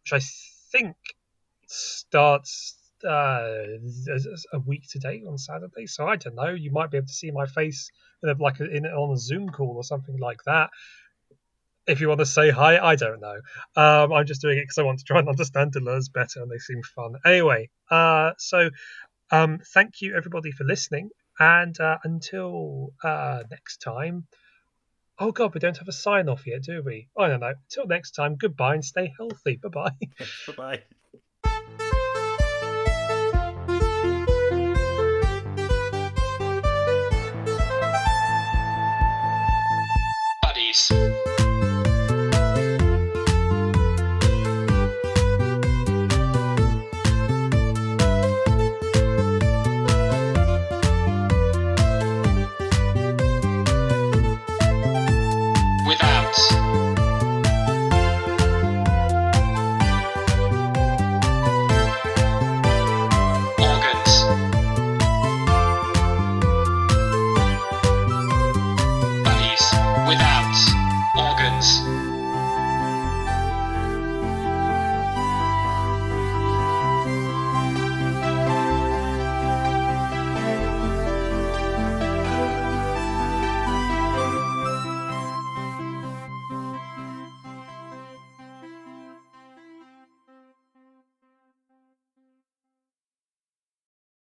which I think starts a week today on Saturday. So I don't know. You might be able to see my face on a Zoom call or something like that. If you want to say hi, I don't know. I'm just doing it because I want to try and understand Deleuze better, and they seem fun. Anyway, thank you everybody for listening, and until next time. Oh God, we don't have a sign off yet, do we? I don't know. Until next time, goodbye and stay healthy. Bye bye. Bye bye.